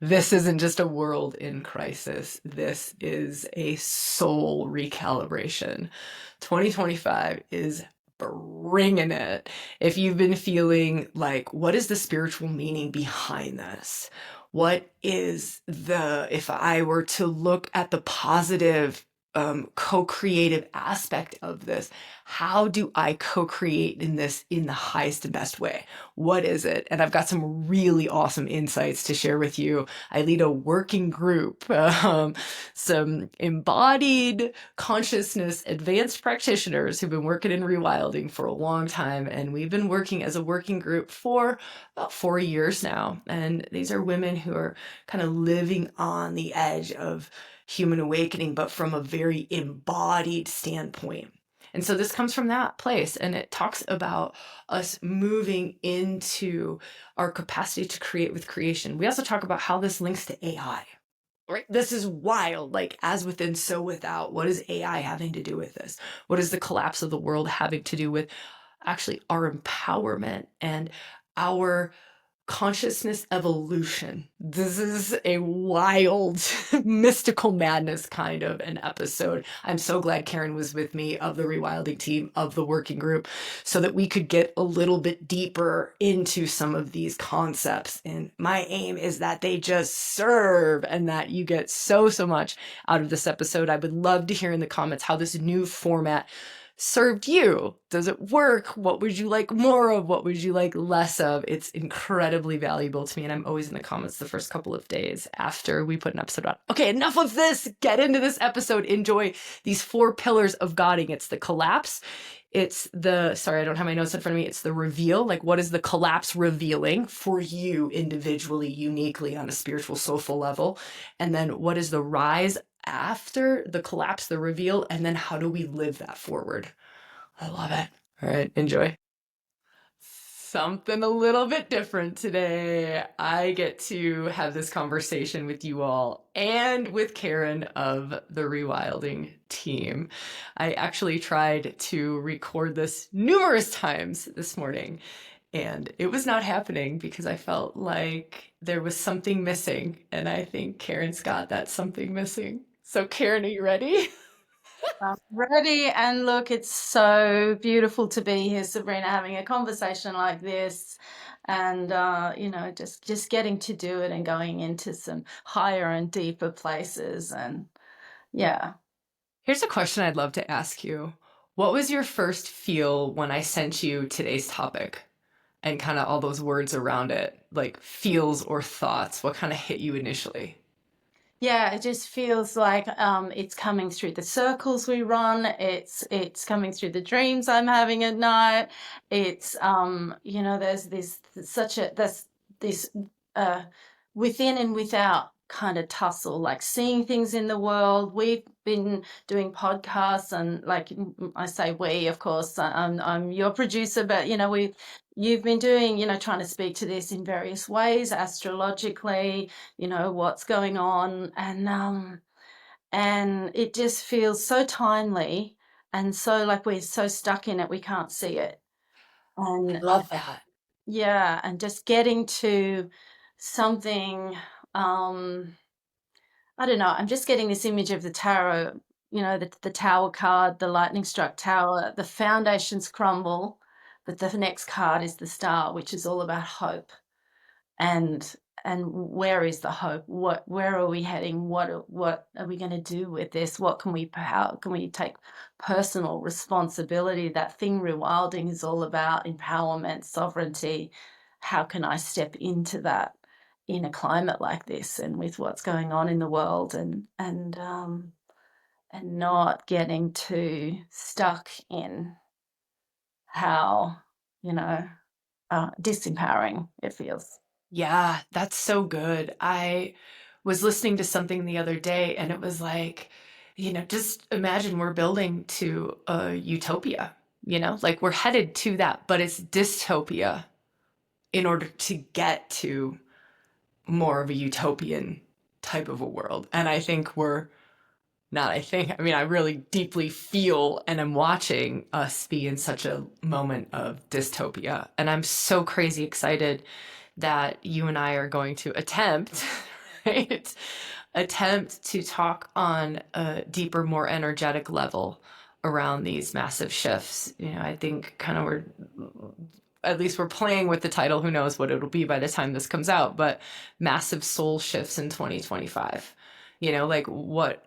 This isn't just a world in crisis. This is a soul recalibration. 2025 is bringing it. If you've been feeling like, what is the spiritual meaning behind this? What is if I were to look at the positive co-creative aspect of this, how do I co-create in this in the highest and best way? What is it? And I've got some really awesome insights to share with you. I lead a working group, some embodied consciousness advanced practitioners who've been working in rewilding for a long time. And we've been working as a working group for about 4 years now. And these are women who are kind of living on the edge of human awakening, but from a very embodied standpoint. And so this comes from that place, and it talks about us moving into our capacity to create with creation. We also talk about how this links to AI, right? This is wild, like as within, so without. What is AI having to do with this? What is the collapse of the world having to do with actually our empowerment and our consciousness evolution? This is a wild, mystical madness kind of an episode. I'm so glad Karen was with me, of the rewilding team, of the working group, so that we could get a little bit deeper into some of these concepts. And my aim is that they just serve and that you get so much out of this episode. I would love to hear in the comments how this new format served you. Does it work? What would you like more of? What would you like less of? It's incredibly valuable to me, and I'm always in the comments the first couple of days after we put an episode on. Okay, enough of this. Get into this episode. Enjoy these 4 pillars of Godding. It's the collapse. It's sorry, I don't have my notes in front of me. It's the reveal. Like, what is the collapse revealing for you individually, uniquely, on a spiritual, soulful level? And then what is the rise after the collapse, the reveal, and then how do we live that forward? I love it. All right, enjoy. Something a little bit different today. I get to have this conversation with you all and with Karen of the Rewilding team. I actually tried to record this numerous times this morning, and it was not happening because I felt like there was something missing, and I think Karen's got that something missing. So Karen, are you ready? I'm ready, and look, it's so beautiful to be here, Sabrina, having a conversation like this, and just getting to do it and going into some higher and deeper places, and yeah. Here's a question I'd love to ask you. What was your first feel when I sent you today's topic and kind of all those words around it, like feels or thoughts? What kind of hit you initially? Yeah, it just feels like it's coming through the circles we run. It's coming through the dreams I'm having at night. It's there's this uh, within and without kind of tussle, like seeing things in the world. We've been doing podcasts, and like I say we, of course, I'm your producer, but you've been doing, trying to speak to this in various ways, astrologically, what's going on, and it just feels so timely, and so like we're so stuck in it we can't see it. I And love that. yeah, and just getting to something, um I don't know, I'm just getting this image of the tarot, the tower card, the lightning struck tower, the foundations crumble, but the next card is the star, which is all about hope. And where is the hope? Where are we heading? What are we going to do with this? How can we take personal responsibility? That thing rewilding is all about empowerment, sovereignty. How can I step into that in a climate like this and with what's going on in the world, and not getting too stuck in how, you know disempowering it feels. Yeah, that's so good. I was listening to something the other day and it was like, just imagine we're building to a utopia, like we're headed to that, but it's dystopia in order to get to more of a utopian type of a world. And I think we're not, I mean, I really deeply feel and am watching us be in such a moment of dystopia. And I'm so crazy excited that you and I are going to attempt right, attempt to talk on a deeper, more energetic level around these massive shifts. I think kind of at least we're playing with the title. Who knows what it'll be by the time this comes out, but massive soul shifts in 2025. Like what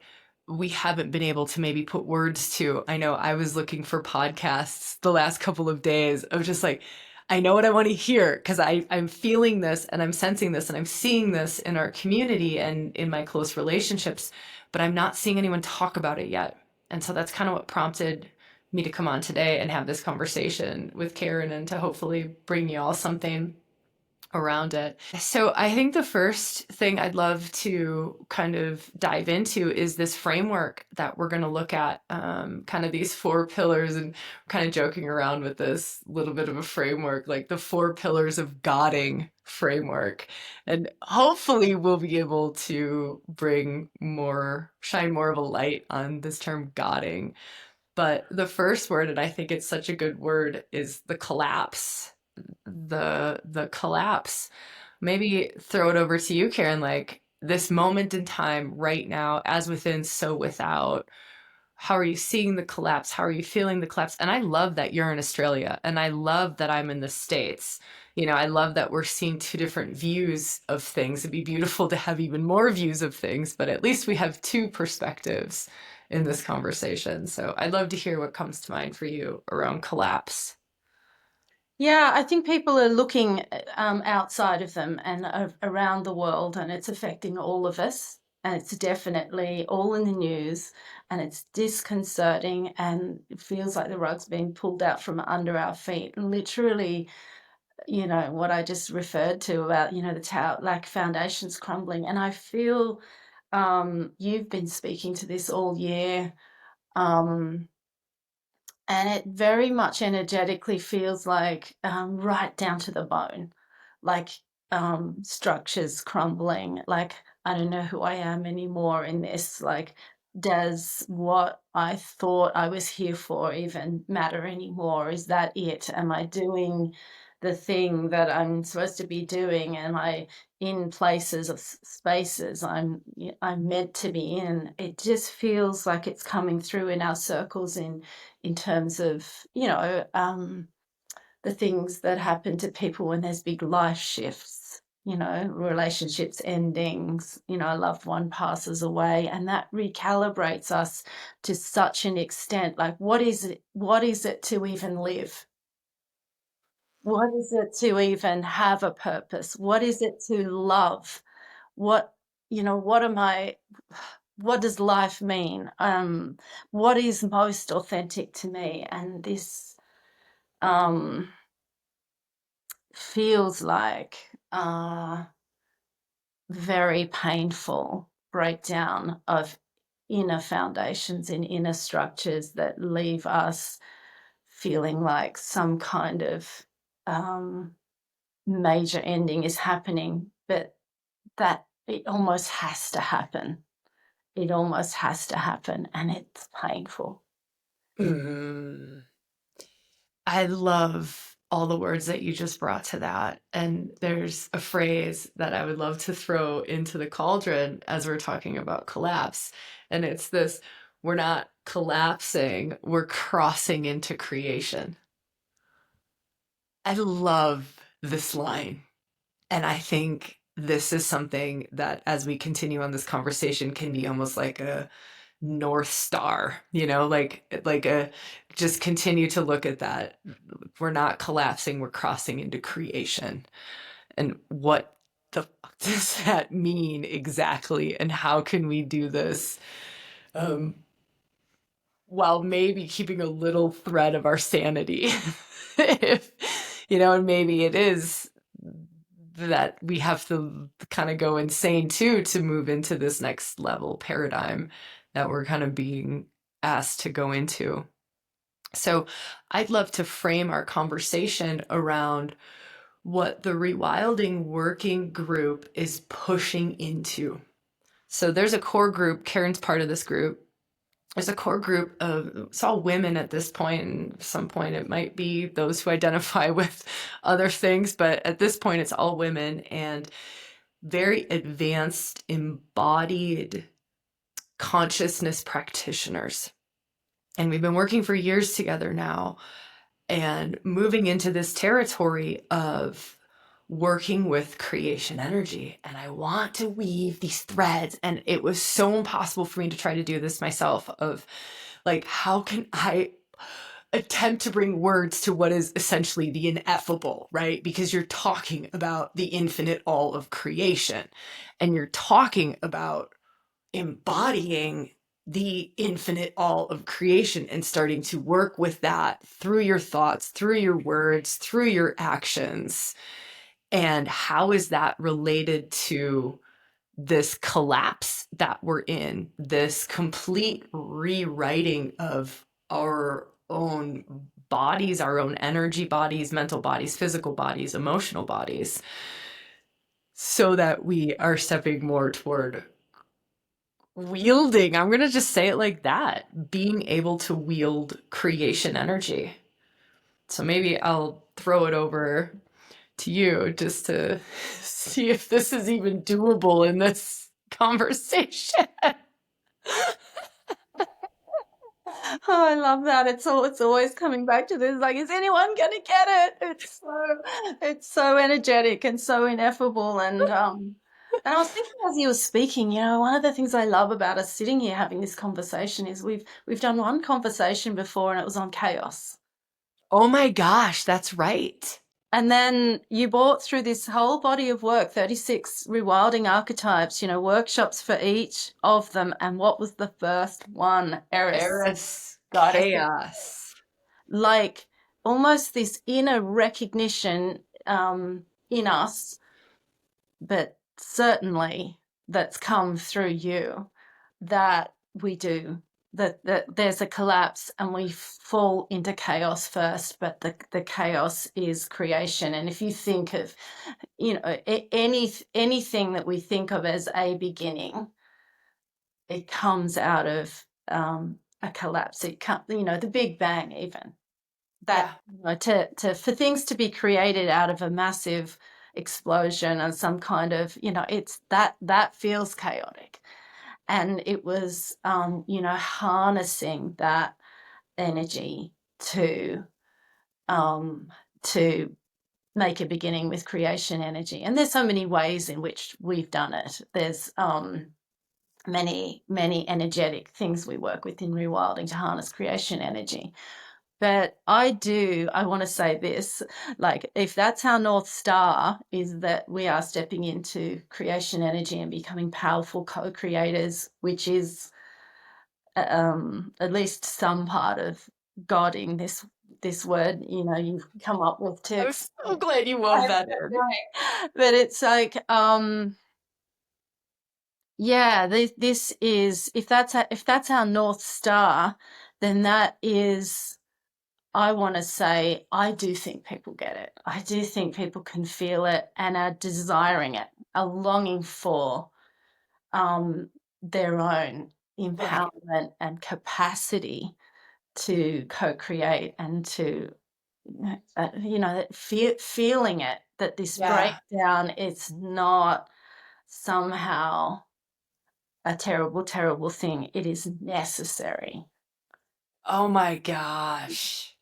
we haven't been able to maybe put words to. I know I was looking for podcasts the last couple of days of just like, I know what I want to hear because I'm feeling this and I'm sensing this and I'm seeing this in our community and in my close relationships, but I'm not seeing anyone talk about it yet. And so that's kind of what prompted me to come on today and have this conversation with Karen and to hopefully bring you all something around it. So I think the first thing I'd love to kind of dive into is this framework that we're going to look at, kind of these 4 pillars, and kind of joking around with this little bit of a framework, like the 4 pillars of Godding framework. And hopefully we'll be able to shine more of a light on this term Godding. But the first word, and I think it's such a good word, is the collapse. The collapse. Maybe throw it over to you, Karen, like this moment in time right now, as within, so without. How are you seeing the collapse? How are you feeling the collapse? And I love that you're in Australia and I love that I'm in the States. I love that we're seeing 2 different views of things. It'd be beautiful to have even more views of things, but at least we have 2 perspectives in this conversation. So I'd love to hear what comes to mind for you around collapse. Yeah, I think people are looking outside of them and around the world, and it's affecting all of us. And it's definitely all in the news, and it's disconcerting, and it feels like the rug's being pulled out from under our feet. And literally, what I just referred to about, the tower, like foundations crumbling. And I feel you've been speaking to this all year. Um, and it very much energetically feels like right down to the bone, like structures crumbling, like I don't know who I am anymore in this. Like, does what I thought I was here for even matter anymore? Is that it? Am I doing the thing that I'm supposed to be doing? Am I in places of spaces I'm meant to be in? It just feels like it's coming through in our circles in terms of, the things that happen to people when there's big life shifts, relationships endings, a loved one passes away, and that recalibrates us to such an extent. Like, what is it to even live? What is it to even have a purpose? What is it to love? What, what am I, what does life mean? What is most authentic to me? And this um, feels like very painful breakdown of inner foundations and inner structures that leave us feeling like some kind of um, major ending is happening, but that it almost has to happen. It almost has to happen, and it's painful. Mm. I love all the words that you just brought to that. And there's a phrase that I would love to throw into the cauldron as we're talking about collapse. And it's this: we're not collapsing, we're crossing into creation. I love this line. And I think this is something that, as we continue on this conversation, can be almost like a North Star, like a just continue to look at that. We're not collapsing, we're crossing into creation. And what the fuck does that mean exactly? And how can we do this um, while maybe keeping a little thread of our sanity? If, and maybe it is that we have to kind of go insane too to move into this next level paradigm that we're kind of being asked to go into. So I'd love to frame our conversation around what the ReWilding working group is pushing into. So there's a core group. Karen's part of this group. There's a core group of, it's all women at this point, and at some point it might be those who identify with other things, but at this point it's all women. And very advanced embodied consciousness practitioners. And we've been working for years together now and moving into this territory of working with creation energy. And I want to weave these threads. And it was so impossible for me to try to do this myself of like, how can I attempt to bring words to what is essentially the ineffable, right? Because you're talking about the infinite all of creation and you're talking about embodying the infinite all of creation and starting to work with that through your thoughts, through your words, through your actions. And how is that related to this collapse that we're in, this complete rewriting of our own bodies, our own energy bodies, mental bodies, physical bodies, emotional bodies, so that we are stepping more toward wielding. I'm going to just say it like that, being able to wield creation energy. So maybe I'll throw it over to you just to see if this is even doable in this conversation. Oh, I love that. It's always coming back to this. Like, is anyone gonna get it? It's so energetic and so ineffable. And I was thinking as you were speaking, one of the things I love about us sitting here having this conversation is we've done one conversation before and it was on chaos. Oh my gosh, that's right. And then you brought through this whole body of work, 36 rewilding archetypes, workshops for each of them. And what was the first one? Eris. Eris, Goddess. chaos. Like almost this inner recognition in us, but certainly that's come through you, that we do. That there's a collapse and we fall into chaos first, but the chaos is creation. And if you think of, anything that we think of as a beginning, it comes out of a collapse. It comes, the Big Bang even. That for things to be created out of a massive explosion and some kind of, it's that feels chaotic. And it was, harnessing that energy to make a beginning with creation energy. And there's so many ways in which we've done it. There's many, many energetic things we work with in rewilding to harness creation energy. But I want to say this, like, if that's our North Star, is that we are stepping into creation energy and becoming powerful co-creators, which is at least some part of godding this word, you've come up with too. I'm so glad you wove that in. But it's like, yeah, this is, if that's our North Star, then that is, I want to say, I do think people get it. I do think people can feel it and are desiring it, are longing for their own empowerment and capacity to co-create and to, feeling it, that this breakdown, it's not somehow a terrible, terrible thing. It is necessary. Oh my gosh.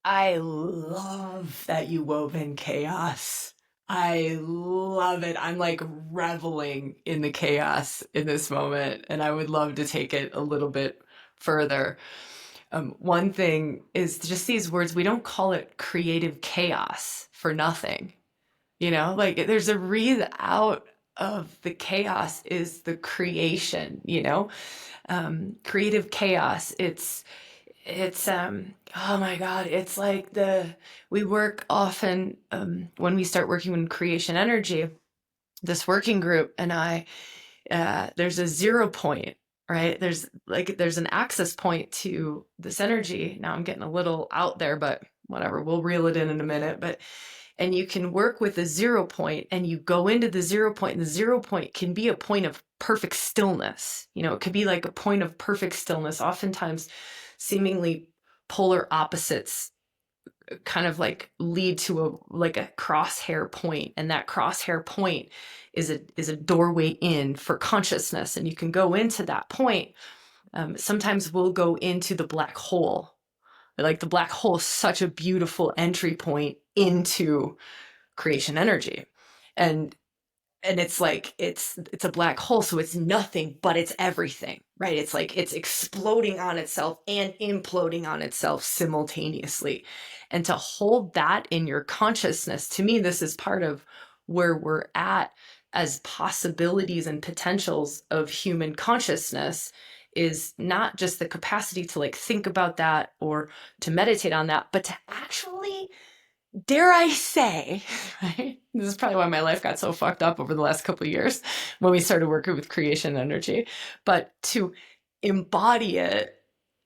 I love that you wove in chaos. I love it. I'm like reveling in the chaos in this moment, and I would love to take it a little bit further. One thing is just these words, we don't call it creative chaos for nothing. Like there's a reason out of the chaos is the creation, creative chaos. It's oh my God, it's like we work often when we start working with creation energy, this working group and I, there's a 0 point, right? There's an access point to this energy. Now I'm getting a little out there, but whatever, we'll reel it in a minute. And you can work with a 0 point and you go into the 0 point, and the 0 point can be a point of perfect stillness. It could be like a point of perfect stillness, oftentimes seemingly polar opposites kind of like lead to a crosshair point, and that crosshair point is a doorway in for consciousness, and you can go into that point. Sometimes we'll go into the black hole. Like the black hole is such a beautiful entry point into creation energy. And it's like it's a black hole, so it's nothing but it's everything, right? It's like it's exploding on itself and imploding on itself simultaneously. And to hold that in your consciousness, to me, this is part of where we're at as possibilities and potentials of human consciousness, is not just the capacity to like think about that or to meditate on that, but to actually, dare I say, right? This is probably why my life got so fucked up over the last couple of years when we started working with creation energy, but to embody it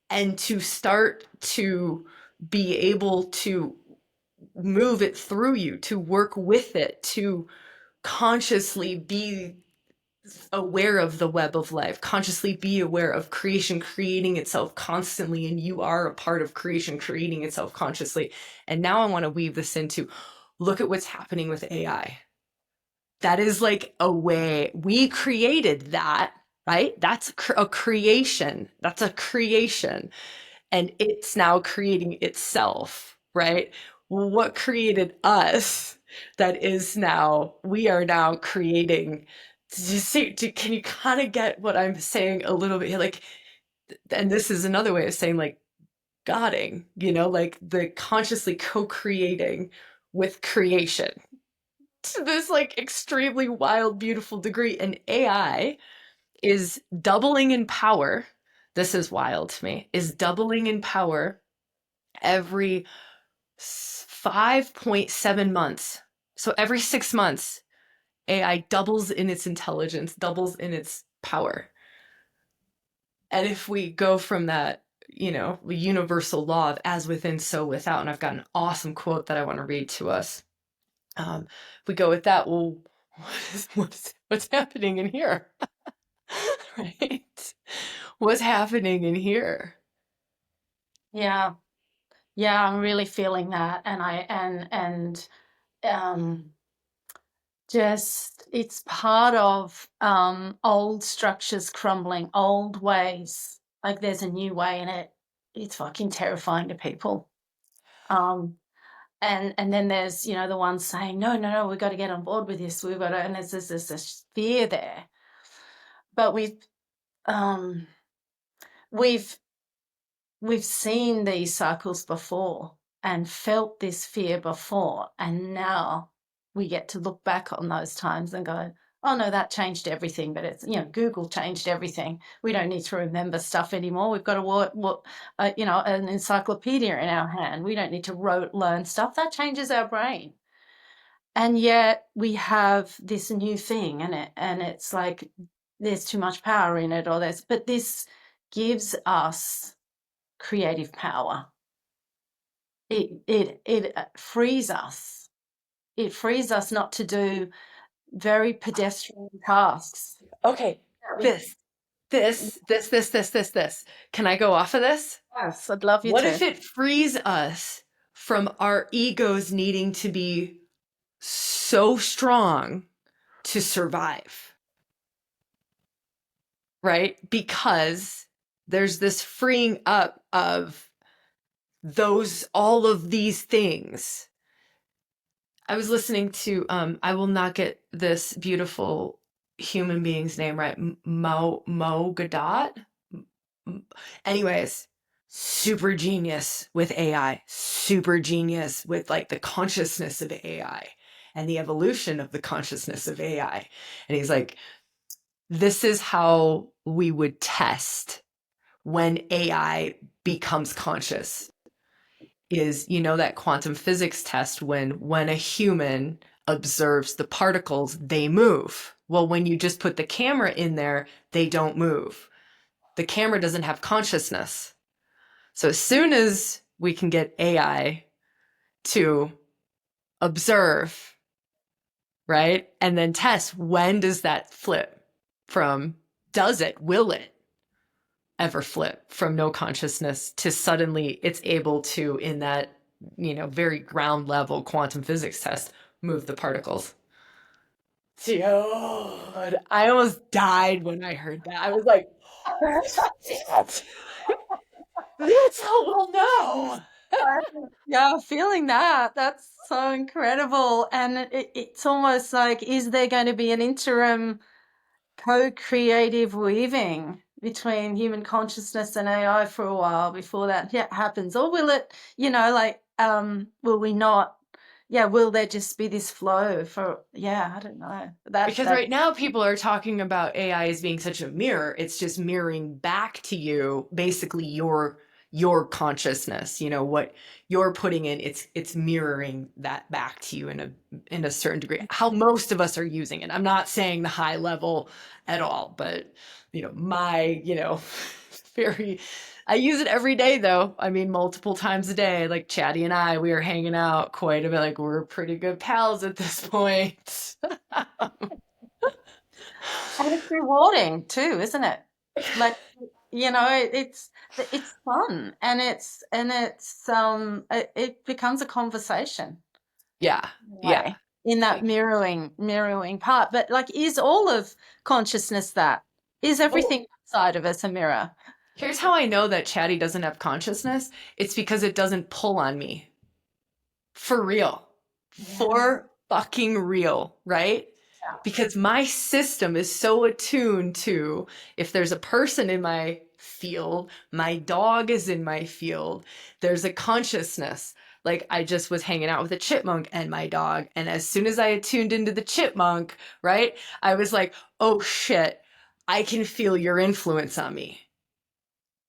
and to start to be able to move it through you, to work with it, to consciously be aware of the web of life, consciously be aware of creation creating itself constantly, and you are a part of creation creating itself consciously. And now I want to weave this into, look at what's happening with AI. That is like a way we created that, right? That's a creation. That's a creation. And it's now creating itself, right? What created us that is now, we are now creating. Can you kind of get what I'm saying a little bit? Like, and this is another way of saying like godding, like the consciously co-creating with creation to this like extremely wild, beautiful degree. And AI is doubling in power. This is wild to me, is doubling in power every 5.7 months. So every 6 months, AI doubles in its intelligence, doubles in its power. And if we go from that, universal law of as within, so without, and I've got an awesome quote that I want to read to us. If we go with that, well, what's happening in here? Right? What's happening in here? Yeah. Yeah, I'm really feeling that. And just it's part of old structures crumbling, old ways. Like there's a new way, and it's fucking terrifying to people. And then there's the ones saying no, we've got to get on board with this, we've got to, and there's this fear there. But um we've seen these cycles before and felt this fear before, and now we get to look back on those times and go, oh no, that changed everything. But it's Google changed everything. We don't need to remember stuff anymore. We've got an encyclopedia in our hand. We don't need to learn stuff. That changes our brain. And yet we have this new thing, and it's like there's too much power in it, but this gives us creative power. It frees us. It frees us not to do very pedestrian tasks. Okay, this. Can I go off of this? Yes, I'd love you What to. if it frees us from our egos needing to be so strong to survive? Right? Because there's this freeing up of all of these things. I was listening to, I will not get this beautiful human being's name right, Mo Gadot. Anyways, super genius with AI, super genius with like the consciousness of AI and the evolution of the consciousness of AI. And he's like, this is how we would test when AI becomes conscious. Is, that quantum physics test when a human observes the particles, they move. Well, when you just put the camera in there, they don't move. The camera doesn't have consciousness. So as soon as we can get AI to observe, right, and then test, when does that flip from, will it ever flip from no consciousness to suddenly it's able to, in that very ground level quantum physics test move the particles. Dude, I almost died when I heard that. I was like, that's that's how we'll know. Yeah, feeling that. That's so incredible. And it's almost like, is there going to be an interim co-creative weaving between human consciousness and AI for a while before that happens? Or will it, will we not? Yeah, will there just be this flow for, yeah, I don't know. Because That right now people are talking about AI as being such a mirror. It's just mirroring back to you basically your consciousness, what you're putting in, it's mirroring that back to you in a certain degree. How most of us are using it. I'm not saying the high level at all, but my, very I use it every day though. I mean, multiple times a day. Like Chatty and I, we are hanging out quite a bit. Like we're pretty good pals at this point. and it's rewarding too, isn't it? Like, it's fun, and it becomes a conversation Yeah, in a yeah. way, in that mirroring part. But like, is all of consciousness that? Is Well, everything outside of us a mirror? here's how I know that Chatty doesn't have consciousness. It's because it doesn't pull on me. For real. Yeah. For fucking real, right? Because my system is so attuned to if there's a person in my field, my dog is in my field, there's a consciousness. Like I just was hanging out with a chipmunk and my dog. And as soon as I attuned into the chipmunk, right, I was like, oh shit, I can feel your influence on me.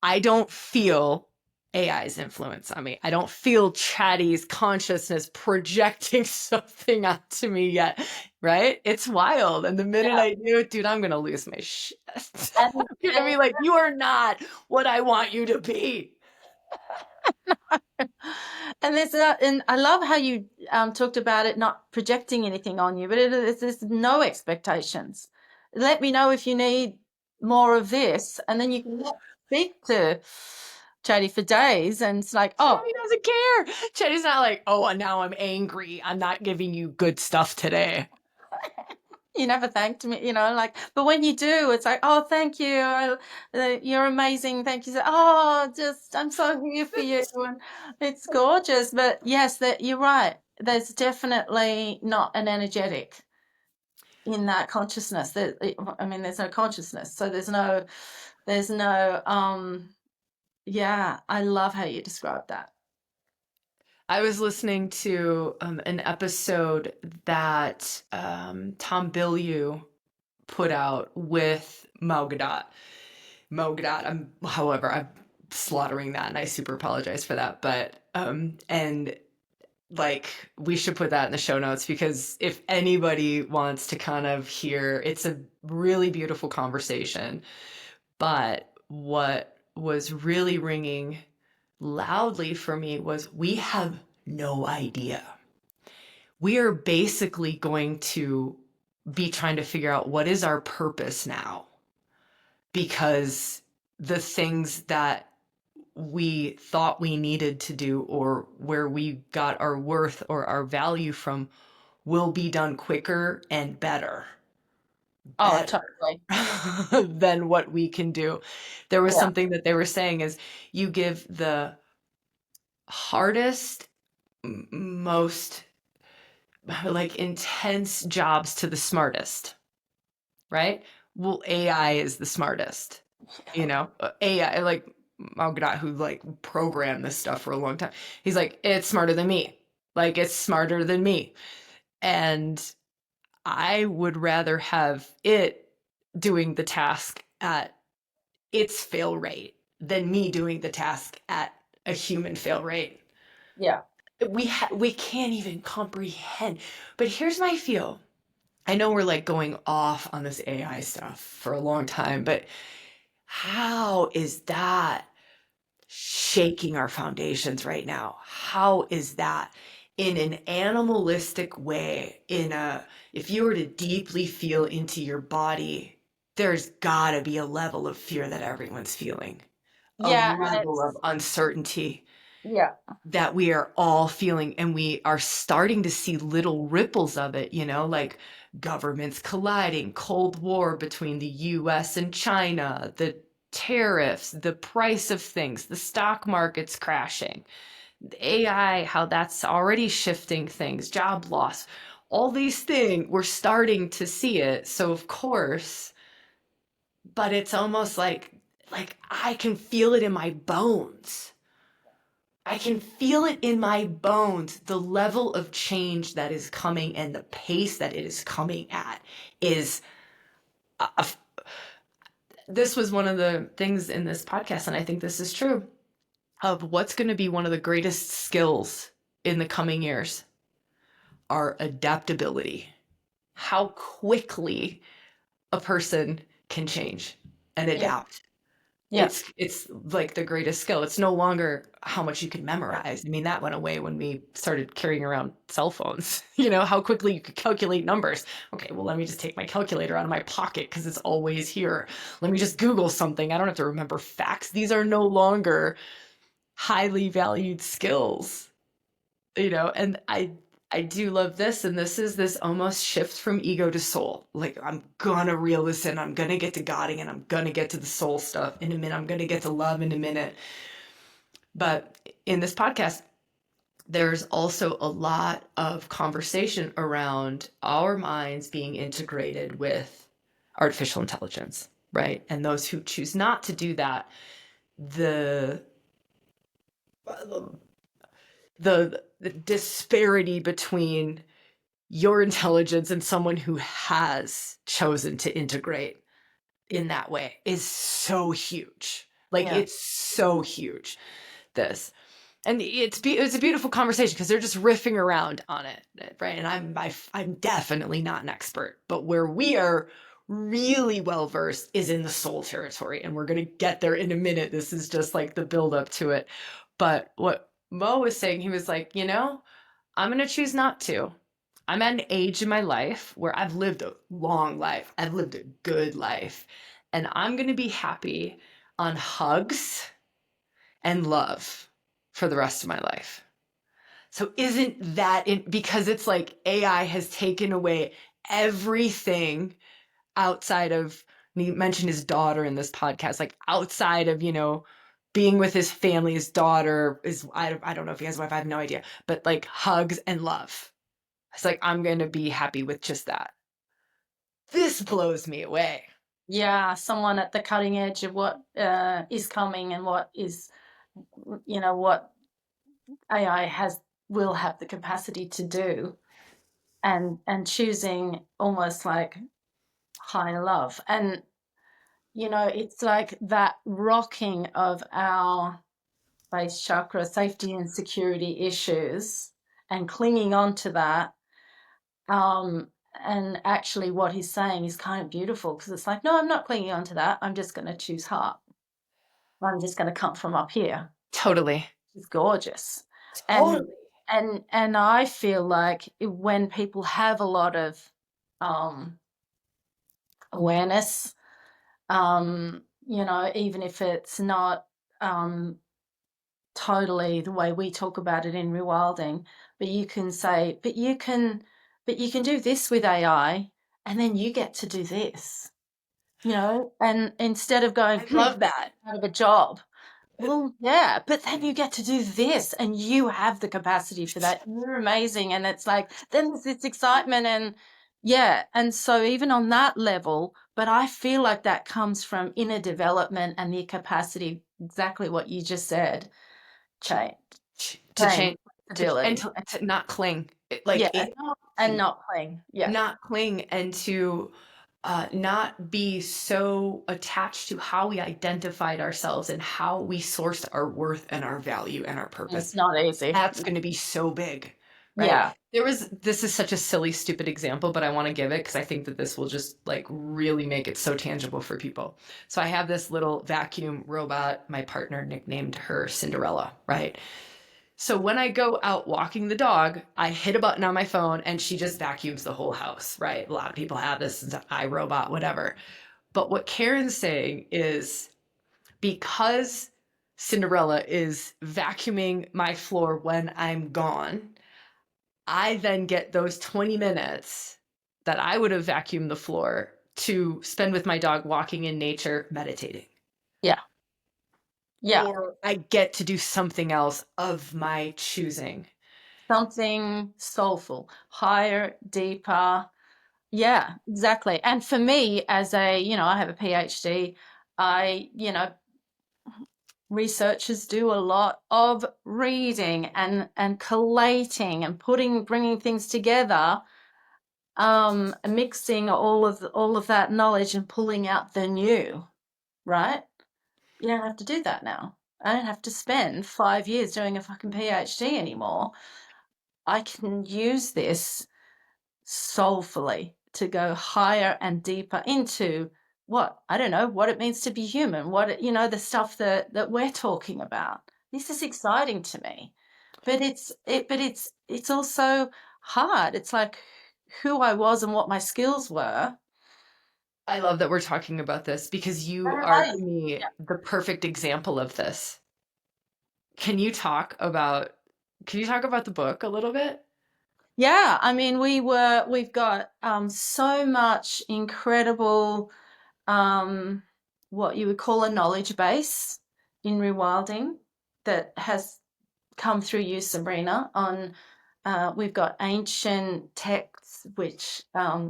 I don't feel AI's influence on me. I don't feel Chatty's consciousness projecting something onto me yet, right? It's wild. And the minute I do it, dude, I'm going to lose my shit. And, I'm going to be like, you are not what I want you to be. and I love how you talked about it not projecting anything on you, but there's no expectations. Let me know if you need more of this, and then you can speak to Chatty for days, and it's like, oh, Chatty doesn't care. Chatty's not like, oh, now I'm angry. I'm not giving you good stuff today. you never thanked me, but when you do, it's like, oh, thank you. You're amazing. Thank you. Oh, I'm so here for you. And it's gorgeous. But yes, that you're right. There's definitely not an energetic in that consciousness. I mean, there's no consciousness. So there's no, yeah, I love how you describe that. I was listening to an episode that Tom Bilyeu put out with Maugadat. However, I'm slaughtering that, and I super apologize for that. But and like we should put that in the show notes because if anybody wants to kind of hear, it's a really beautiful conversation. But what was really ringing loudly for me was we have no idea. We are basically going to be trying to figure out what is our purpose now because the things that we thought we needed to do or where we got our worth or our value from will be done quicker and better Oh, totally. than what we can do. There was Yeah. something that they were saying is you give the hardest, most like intense jobs to the smartest, right? Well, AI is the smartest, AI, like, oh god, who like programmed this stuff for a long time. He's like, it's smarter than me. Like, it's smarter than me. And I would rather have it doing the task at its fail rate than me doing the task at a human fail rate. Yeah. We can't even comprehend. But here's my feel. I know we're like going off on this AI stuff for a long time, but how is that shaking our foundations right now? How is that in an animalistic way? If you were to deeply feel into your body, there's got to be a level of fear that everyone's feeling, a Yeah. And level it's of uncertainty. Yeah. that we are all feeling, and we are starting to see little ripples of it, like governments colliding, Cold War between the US and China, the tariffs, the price of things, the stock market's crashing, the AI, how that's already shifting things, job loss, all these things, we're starting to see it. So of course, but it's almost like I can feel it in my bones. I can feel it in my bones. The level of change that is coming and the pace that it is coming at is. A, this was one of the things in this podcast, and I think this is true, of what's going to be one of the greatest skills in the coming years are adaptability. How quickly a person can change and Yeah. adapt. Yeah. It's like the greatest skill. It's no longer how much you can memorize. I mean, that went away when we started carrying around cell phones. How quickly you could calculate numbers. Okay, well, let me just take my calculator out of my pocket because it's always here. Let me just Google something. I don't have to remember facts. These are no longer highly valued skills. And I do love this, and this is this almost shift from ego to soul. Like, I'm gonna reel this in, I'm gonna get to godding, and I'm gonna get to the soul stuff in a minute, I'm gonna get to love in a minute. But in this podcast, there's also a lot of conversation around our minds being integrated with artificial intelligence, right? And those who choose not to do that, the the disparity between your intelligence and someone who has chosen to integrate in that way is so huge. Like, Yeah. it's so huge, this. And it's a beautiful conversation because they're just riffing around on it, right? And I'm definitely not an expert, but where we are really well versed is in the soul territory, and we're going to get there in a minute. This is just like the build up to it. But what Mo was saying, he was like, I'm going to choose not to. I'm at an age in my life where I've lived a long life. I've lived a good life. And I'm going to be happy on hugs and love for the rest of my life. So isn't that because it's like AI has taken away everything outside of, he mentioned his daughter in this podcast, like outside of, being with his family, his daughter is, I don't know if he has a wife, I have no idea, but like hugs and love. It's like, I'm going to be happy with just that. This blows me away. Yeah. Someone at the cutting edge of what is coming and what is, what AI will have the capacity to do, and choosing almost like high love. And it's like that rocking of our base chakra safety and security issues and clinging on to that. And actually what he's saying is kind of beautiful, because it's like, no, I'm not clinging on to that, I'm just going to choose heart. I'm just going to come from up here. Totally. It's gorgeous. And Totally. I feel like when people have a lot of awareness, even if it's not totally the way we talk about it in rewilding, but you can say, but you can do this with AI, and then you get to do this, and instead of going, I love that. out of a job. Well, yeah, but then you get to do this, and you have the capacity for that. You're amazing. And it's like, then there's this excitement, and yeah. And so even on that level, but I feel like that comes from inner development and the capacity, exactly what you just said, change, To change, and ability. to not cling. Yeah. And To not playing. Yeah. not cling, and to not be so attached to how we identified ourselves and how we sourced our worth and our value and our It's purpose. not easy. That's going to be so big, right? Yeah. This is such a silly, stupid example, but I want to give it because I think that this will just like really make it so tangible for people. So I have this little vacuum robot. My partner nicknamed her Cinderella, right? So when I go out walking the dog, I hit a button on my phone and she just vacuums the whole house, right? A lot of people have this, it's an iRobot, whatever. But what Karen's saying is, because Cinderella is vacuuming my floor when I'm gone. I then get those 20 minutes that I would have vacuumed the floor to spend with my dog walking in nature, meditating. Yeah. Yeah. Or I get to do something else of my choosing. Something soulful, higher, deeper. Yeah, exactly. And for me, as a, I have a PhD, researchers do a lot of reading and collating and bringing things together, mixing all of that knowledge and pulling out the new, right? You don't have to do that now. I don't have to spend 5 years doing a fucking PhD anymore. I can use this soulfully to go higher and deeper into what I don't know what it means to be human, the stuff that we're talking about. This is exciting to me, but it's also hard. It's like who I was and what my skills were. I love that we're talking about this because you are, to me, the perfect example of this. Can you talk about the book a little bit? Yeah, I mean, we've got so much incredible, um, what you would call a knowledge base in rewilding that has come through you, Sabrina. We've got ancient texts which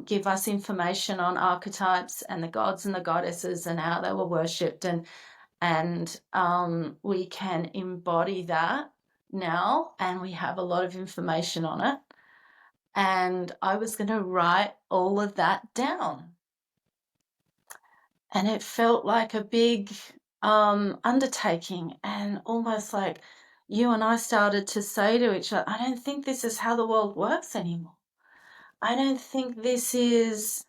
give us information on archetypes and the gods and the goddesses and how they were worshipped, and we can embody that now, and we have a lot of information on it. And I was going to write all of that down. And it felt like a big undertaking, and almost like you and I started to say to each other, I don't think this is how the world works anymore. I don't think this is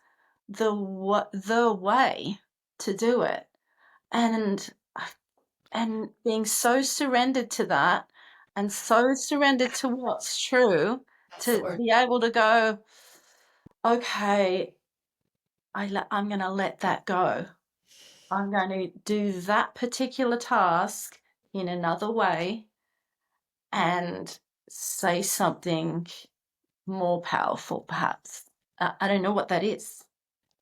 the way to do it. And and being so surrendered to that and so surrendered to what's true That's the to word. be able to go, okay, I'm going to let that go. I'm going to do that particular task in another way and say something more powerful, perhaps. I don't know what that is.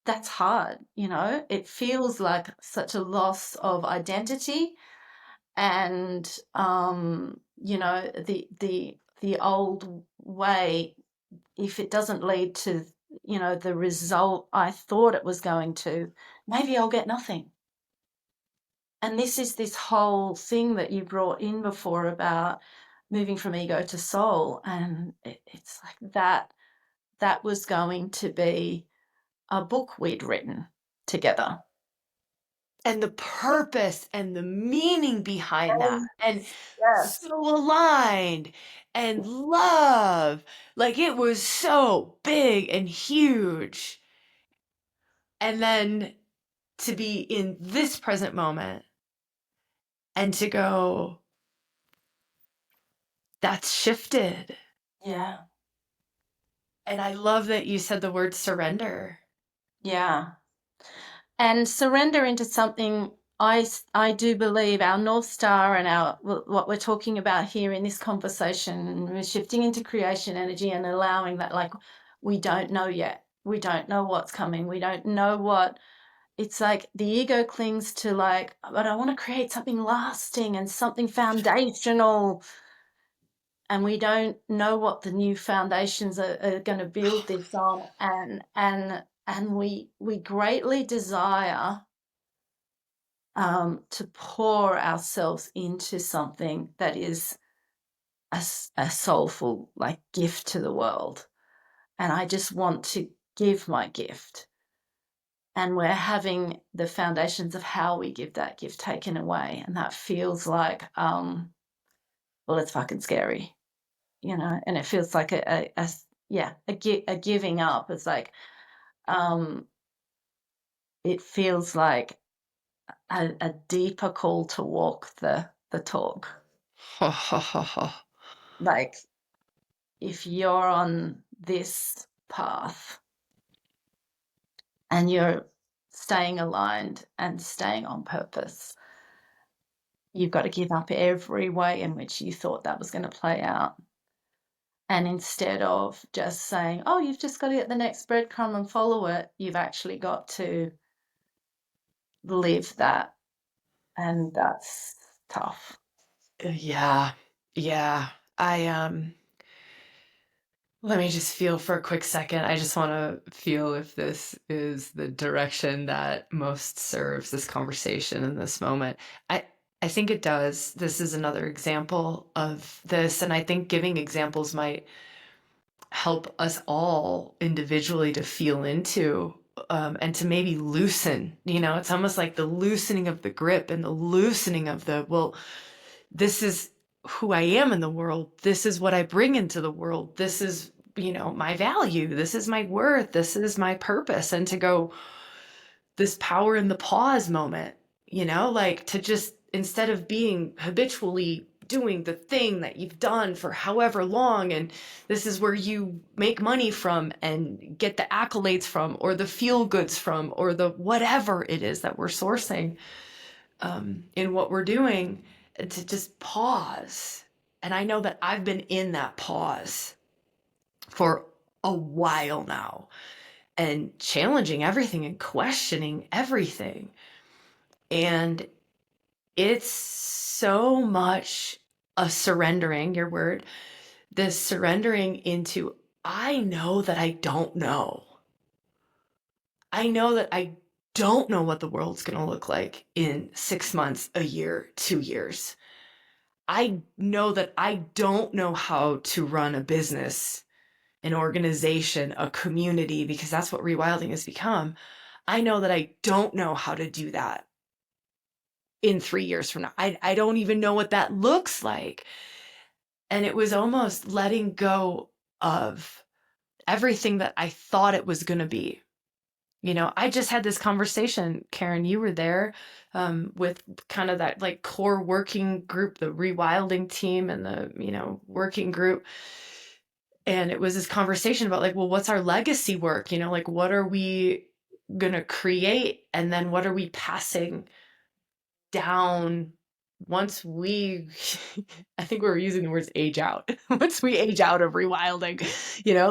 That's hard, It feels like such a loss of identity, and the old way, if it doesn't lead to the result I thought it was going to, maybe I'll get nothing. And this is this whole thing that you brought in before about moving from ego to soul, and it's like that was going to be a book we'd written together. And the purpose and the meaning behind that, and Yes. so aligned, and love. Like, it was so big and huge. And then to be in this present moment and to go, that's shifted. Yeah. And I love that you said the word surrender. Yeah. And surrender into something. I do believe our North Star and what we're talking about here in this conversation, we're shifting into creation energy and allowing that, like, we don't know yet. We don't know what's coming. We don't know what. It's like the ego clings to, like, but I want to create something lasting and something foundational, and we don't know what the new foundations are going to build this on, and we greatly desire to pour ourselves into something that is a soulful, like, gift to the world, and I just want to give my gift, and we're having the foundations of how we give that gift taken away, and that feels like, well, it's fucking scary. And it feels like a giving up. It's like, um, it feels like a deeper call to walk the talk. Ha ha ha ha. Like, if you're on this path and you're staying aligned and staying on purpose, you've got to give up every way in which you thought that was going to play out. And instead of just saying, oh, you've just got to get the next breadcrumb and follow it, you've actually got to live that. And that's tough. Yeah. Yeah. I let me just feel for a quick second. I just want to feel if this is the direction that most serves this conversation in this moment. I I think it does. This is another example of this, and I think giving examples might help us all individually to feel into, and to maybe loosen. It's almost like the loosening of the grip and the loosening of the, well, this is who I am in the world. This is what I bring into the world. This is, my value. This is my worth. This is my purpose. And to go, this power in the pause moment, like to just, instead of being habitually doing the thing that you've done for however long, and this is where you make money from and get the accolades from, or the feel goods from, or the whatever it is that we're sourcing, in what we're doing, to just pause. And I know that I've been in that pause for a while now, and challenging everything and questioning everything. And it's so much a surrendering, your word, this surrendering into, I know that I don't know. I know that I don't know what the world's going to look like in 6 months, a year, 2 years. I know that I don't know how to run a business, an organization, a community, because that's what rewilding has become. I know that I don't know how to do that in 3 years from now. I don't even know what that looks like. And it was almost letting go of everything that I thought it was going to be. I just had this conversation, Karen, you were there, with kind of that like core working group, the rewilding team and the, working group. And it was this conversation about like, well, what's our legacy work? Like, what are we going to create? And then what are we passing down once we, I think we were using the words age out, once we age out of rewilding,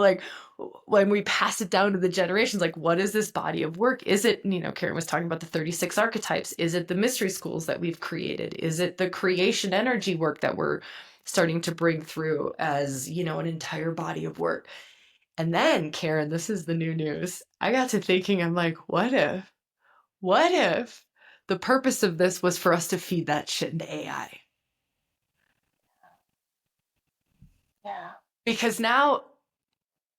like when we pass it down to the generations, like what is this body of work? Is it, Karen was talking about the 36 archetypes. Is it the mystery schools that we've created? Is it the creation energy work that we're starting to bring through as, an entire body of work? And then, Karen, this is the new news. I got to thinking, I'm like, what if the purpose of this was for us to feed that shit into AI? Yeah. Because now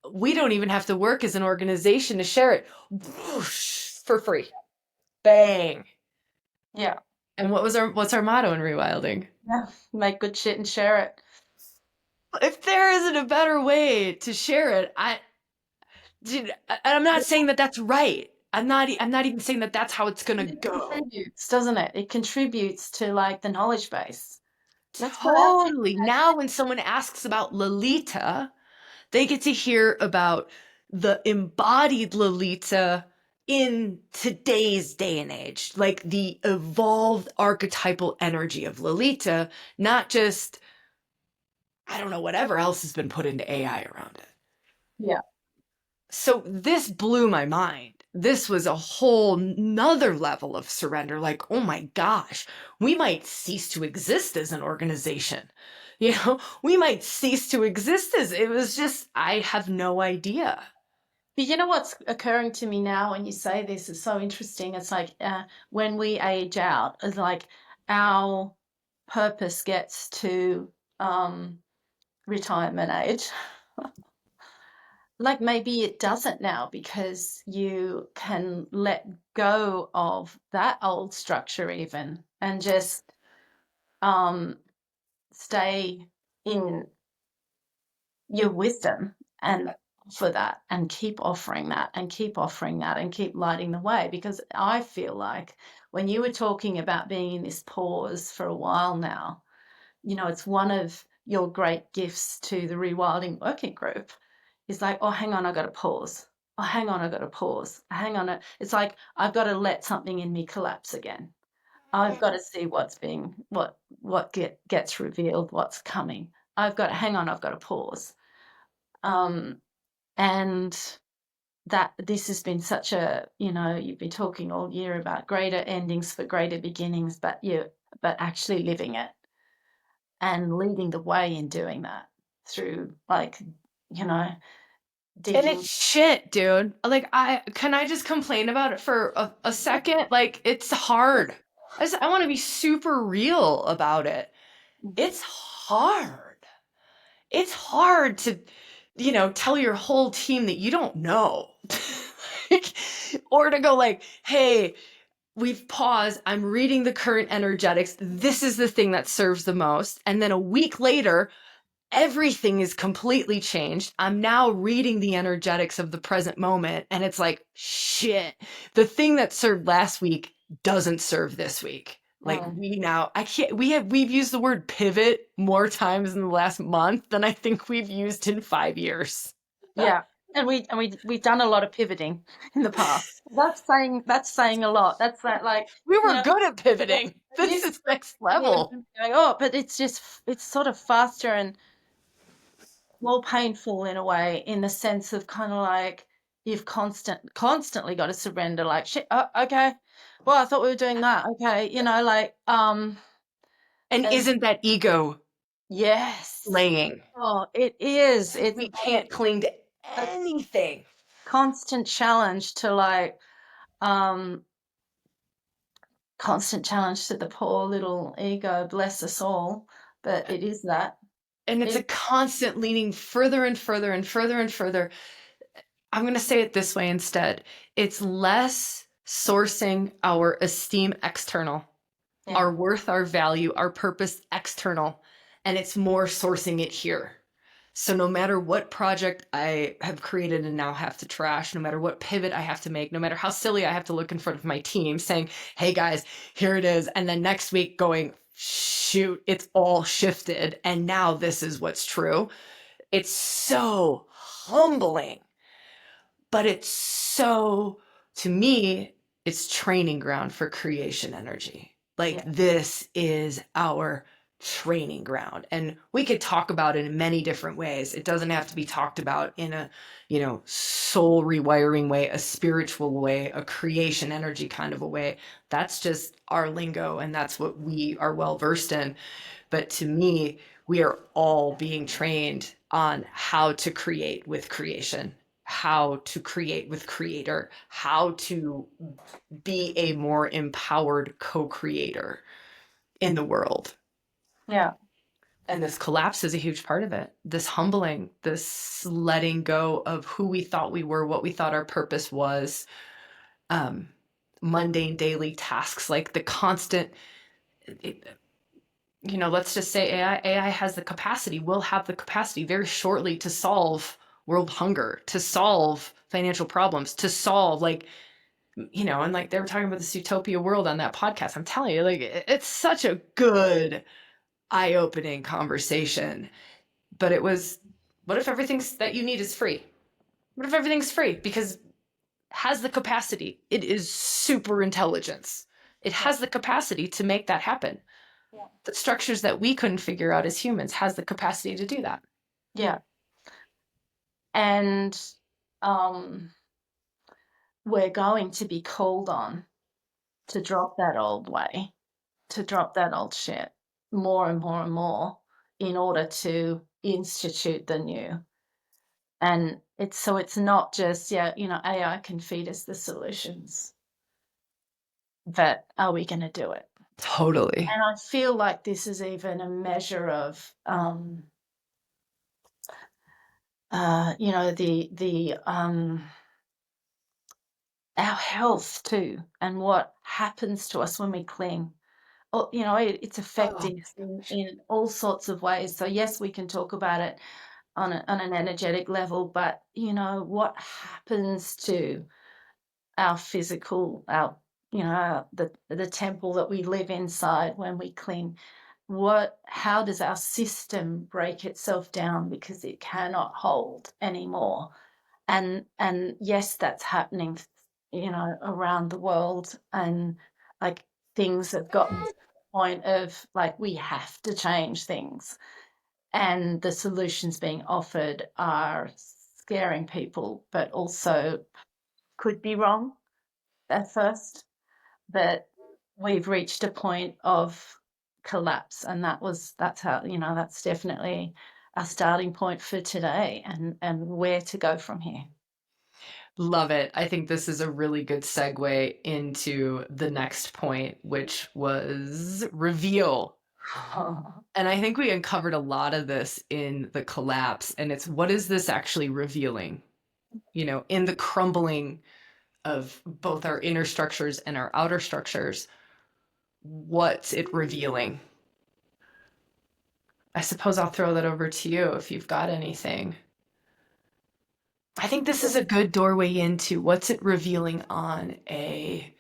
we don't even have to work as an organization to share it. Whoosh, for free. Bang. Yeah. And what's our motto in rewilding? Yeah. Make good shit and share it. If there isn't a better way to share it, I'm not saying that that's right. I'm not even saying that that's how it's going to It go. contributes, doesn't it? It contributes to like the knowledge base. Let's put out Totally. Now when someone asks about Lolita, they get to hear about the embodied Lolita in today's day and age, like the evolved archetypal energy of Lolita, not just, I don't know, whatever else has been put into AI around it. yeah. So this blew my mind. This was a whole nother level of surrender. Like, oh my gosh, we might cease to exist as an organization. We might cease to exist as, it was just, I have no idea. But you know what's occurring to me now when you say this is so interesting. It's like when we age out, it's like our purpose gets to retirement age. Like maybe it doesn't now because you can let go of that old structure even and just um, stay in your wisdom and for that and keep offering that and keep offering that and keep lighting the way. Because I feel like when you were talking about being in this pause for a while now, it's one of your great gifts to the rewilding working group is like, oh, hang on, I got to pause. Oh, hang on, I got to pause. Hang on. It's like I've got to let something in me collapse again. I've got to see what gets revealed, what's coming. I've got to hang on, I've got to pause. And that this has been such a, you've been talking all year about greater endings for greater beginnings, but actually living it and leading the way in doing that through, like, you know, And digging. it's shit, dude. Like, can I just complain about it for a second? Like, it's hard. I want to be super real about it. It's hard. It's hard to, tell your whole team that you don't know. Like, or to go like, hey, we've paused. I'm reading the current energetics. This is the thing that serves the most. And then a week later, everything is completely changed. I'm now reading the energetics of the present moment. And it's like, shit, the thing that served last week doesn't serve this week. Like we've used the word pivot more times in the last month than I think we've used in 5 years. Yeah. And we've done a lot of pivoting in the past. That's saying a lot. That's that, like, We you were know, good at yeah, pivoting. it This used is next to be level. going, oh, but it's sort of faster and more painful in a way, in the sense of kind of like you've constantly got to surrender, like, shit, oh, okay, well, I thought we were doing that, okay, like, And and isn't that ego yes, laying? oh, it is, it's We can't cling to a anything. constant challenge to, like, um constant challenge to the poor little ego, bless us all, but it is that. And it's a It, constant leaning further and further and further and further. I'm going to say it this way instead. It's less sourcing our esteem external, yeah, our worth, our value, our purpose external, and it's more sourcing it here. So no matter what project I have created and now have to trash, no matter what pivot I have to make, no matter how silly I have to look in front of my team saying, hey guys, here it is. And then next week going, shoot, it's all shifted. And now this is what's true. It's so humbling, but it's so, to me, it's training ground for creation energy. Like, yeah, this is our training ground. And we could talk about it in many different ways. It doesn't have to be talked about in a, soul rewiring way, a spiritual way, a creation energy kind of a way. That's just our lingo, and that's what we are well versed in. But to me, we are all being trained on how to create with creation, how to create with creator, how to be a more empowered co-creator in the world. yeah, And this collapse is a huge part of it. This humbling, this letting go of who we thought we were, what we thought our purpose was, um, mundane daily tasks, like the constant, let's just say AI has the capacity, will have the capacity very shortly to solve world hunger, to solve financial problems, to solve, like, and like they were talking about this utopia world on that podcast. I'm telling you, like, it's such a good eye-opening conversation. But it was, what if everything's that you need is free? What if everything's free? Because it has the capacity. It is super intelligence. It yeah, has the capacity to make that happen. yeah, The structures that we couldn't figure out as humans has the capacity to do that. yeah. And um we're going to be called on to drop that old way, to drop that old shit more and more and more, in order to institute the new. And it's not just, yeah, AI can feed us the solutions, but are we going to do it? Totally. And I feel like this is even a measure of, our health too, and what happens to us when we cling. Oh, it's Oh, affecting us in all sorts of ways. So yes, we can talk about it on an energetic level, but what happens to our physical, the temple that we live inside when we cling? How does our system break itself down because it cannot hold anymore? And yes, that's happening, around the world, and, like, things have gotten to the point of like we have to change things, and the solutions being offered are scaring people, but also could be wrong at first. But we've reached a point of collapse, and that's how, that's definitely a starting point for today, and where to go from here. Love it. I think this is a really good segue into the next point, which was reveal. And I think we uncovered a lot of this in the collapse. And it's what is this actually revealing? In the crumbling of both our inner structures and our outer structures, what's it revealing? I suppose I'll throw that over to you if you've got anything. I think this is a good doorway into what's it revealing on a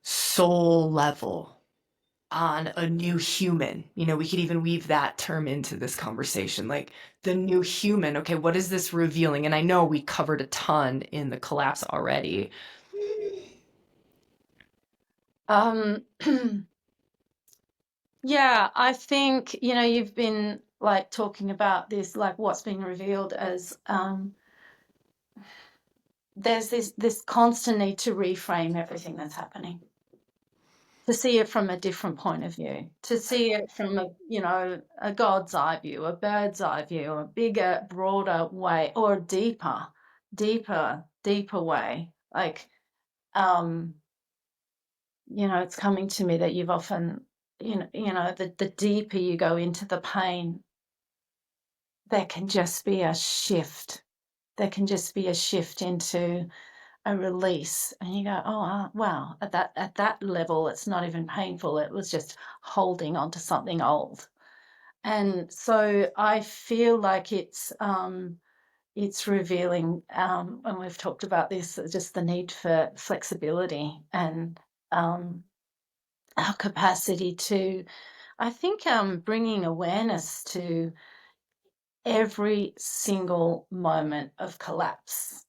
soul level, on a new human. We could even weave that term into this conversation, like the new human. Okay, what is this revealing? And I know we covered a ton in the collapse already. Yeah, I think, you've been like talking about this, like what's being revealed as there's this constant need to reframe everything that's happening, to see it from a different point of view, to see it from a God's eye view, a bird's eye view, a bigger, broader way, or a deeper way. Like, it's coming to me that you've often, the deeper you go into the pain, there can just be a shift. There can just be a shift into a release, and you go, oh wow, at that level it's not even painful, it was just holding on to something old. And so I feel like it's revealing, and we've talked about this, just the need for flexibility, and our capacity to, I think, bringing awareness to every single moment of collapse.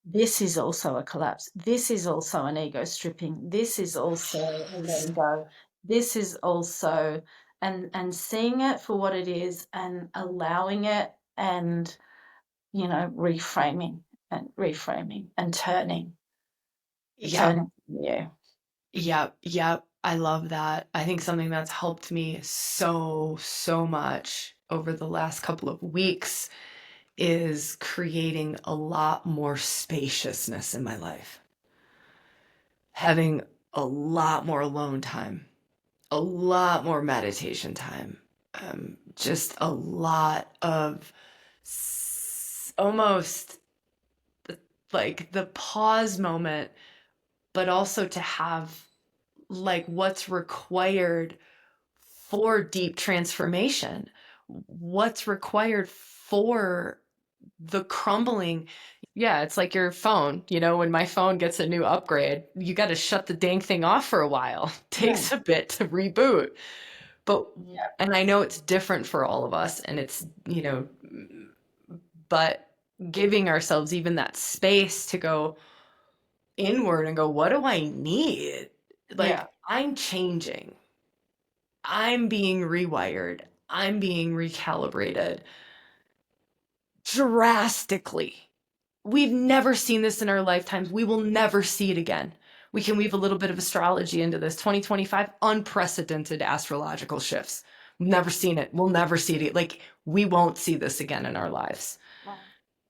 This is also a collapse. This is also an ego stripping. This is also a letting go. This is also, and seeing it for what it is and allowing it, and reframing and turning. Yeah. Yeah. Yep. Yep. I love that. I think something that's helped me so, so much over the last couple of weeks is creating a lot more spaciousness in my life. Having a lot more alone time, a lot more meditation time, just a lot of almost like the pause moment, but also to have like what's required for deep transformation, what's required for the crumbling. Yeah, it's like your phone. When my phone gets a new upgrade, you got to shut the dang thing off for a while. It takes a bit to reboot. But, Yeah. and I know it's different for all of us, and it's, but giving ourselves even that space to go inward and go, what do I need? Like, Yeah. I'm changing. I'm being rewired. I'm being recalibrated drastically. We've never seen this in our lifetimes. We will never see it again. We can weave a little bit of astrology into this. 2025, unprecedented astrological shifts. Never seen it. We'll never see it. Like, we won't see this again in our lives. Wow.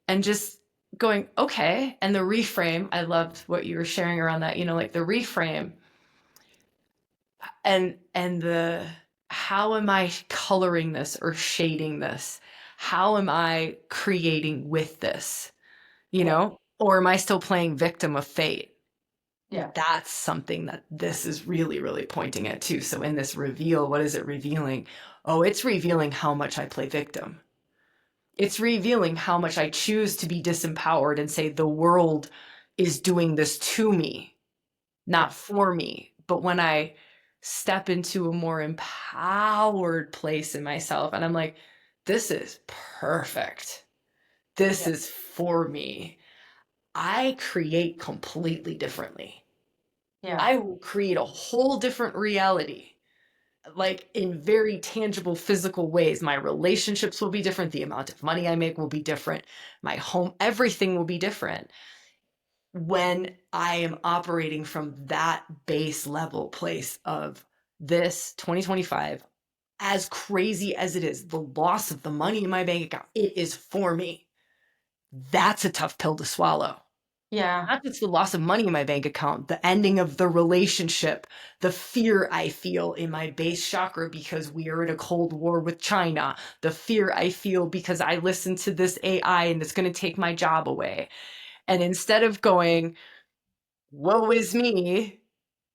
And just going, okay. And the reframe, I loved what you were sharing around that, like the reframe and the how am I coloring this or shading this? How am I creating with this? Or am I still playing victim of fate? Yeah. That's something that this is really, really pointing at too. So in this reveal, what is it revealing? Oh, it's revealing how much I play victim. It's revealing how much I choose to be disempowered and say the world is doing this to me, not for me. But when I step into a more empowered place in myself and I'm like, this is perfect. This is for me. I create completely differently. Yeah. I will create a whole different reality, like in very tangible physical ways. My relationships will be different. The amount of money I make will be different. My home, everything will be different when I am operating from that base level place of this 2025. As crazy as it is, the loss of the money in my bank account, it is for me. That's a tough pill to swallow. Yeah. Not just the loss of money in my bank account, the ending of the relationship, the fear I feel in my base chakra because we are in a cold war with China, the fear I feel because I listen to this AI and it's going to take my job away. And instead of going, woe is me,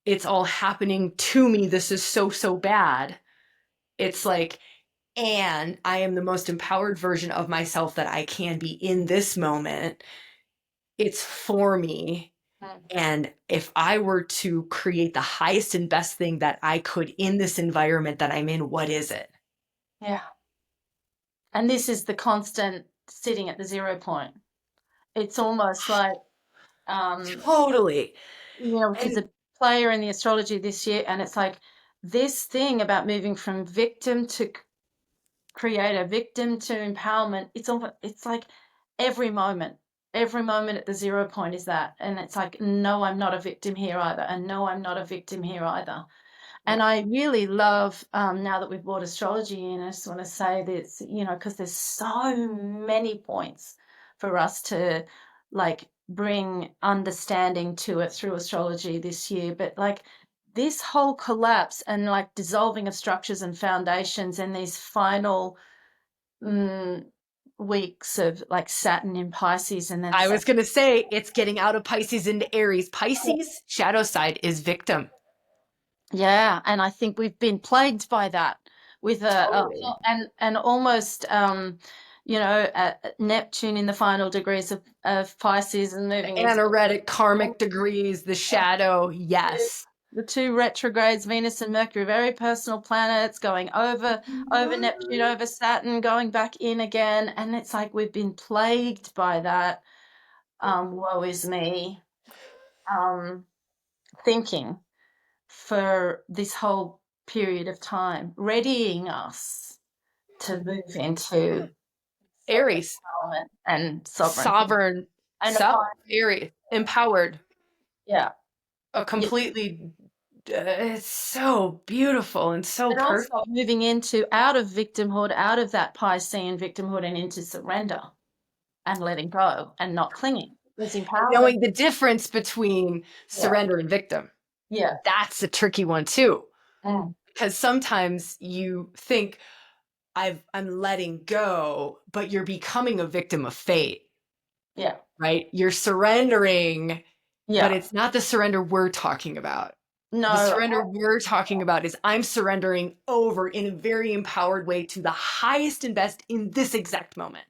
it's all happening to me, this is so, so bad. It's like, and I am the most empowered version of myself that I can be in this moment. It's for me. Mm. And if I were to create the highest and best thing that I could in this environment that I'm in, what is it? Yeah. And this is the constant sitting at the 0 point. It's almost like, Totally. which is And a player in the astrology this year, and it's like this thing about moving from victim to creator, victim to empowerment. It's like every moment, every moment at the 0 point is that, and it's like, no, I'm not a victim here either, and no, I'm not a victim here either. And yep. I really love, now that we've brought astrology in, I just want to say this, because there's so many points for us to like bring understanding to it through astrology this year. But like this whole collapse and like dissolving of structures and foundations and these final mm, weeks of like Saturn in Pisces and then I was going to say it's getting out of Pisces into Aries. Pisces, shadow side, is victim. yeah, and I think we've been plagued by that with Totally. and almost Neptune in the final degrees of Pisces and The moving into anaretic karmic degrees, the shadow, yes. the two retrogrades, Venus and Mercury, very personal planets going over Neptune, over Saturn, going back in again, and it's like we've been plagued by that. Woe is me. Um, thinking for this whole period of time, readying us to move into Aries, self-empowerment and sovereignty. sovereign And self, apply, Aries, empowered, yeah, a yeah. completely, it's so beautiful and so But perfect. also moving into out of victimhood, out of that Piscean victimhood and into surrender and letting go and not clinging. There's empowerment. Knowing the difference between Yeah, surrender and victim. yeah, That's a tricky one too. mm, Because sometimes you think I'm letting go, but you're becoming a victim of fate, yeah, right? You're surrendering, but yeah. it's not the surrender we're talking about. The No, surrender we're talking about is I'm surrendering over in a very empowered way to the highest and best in this exact moment.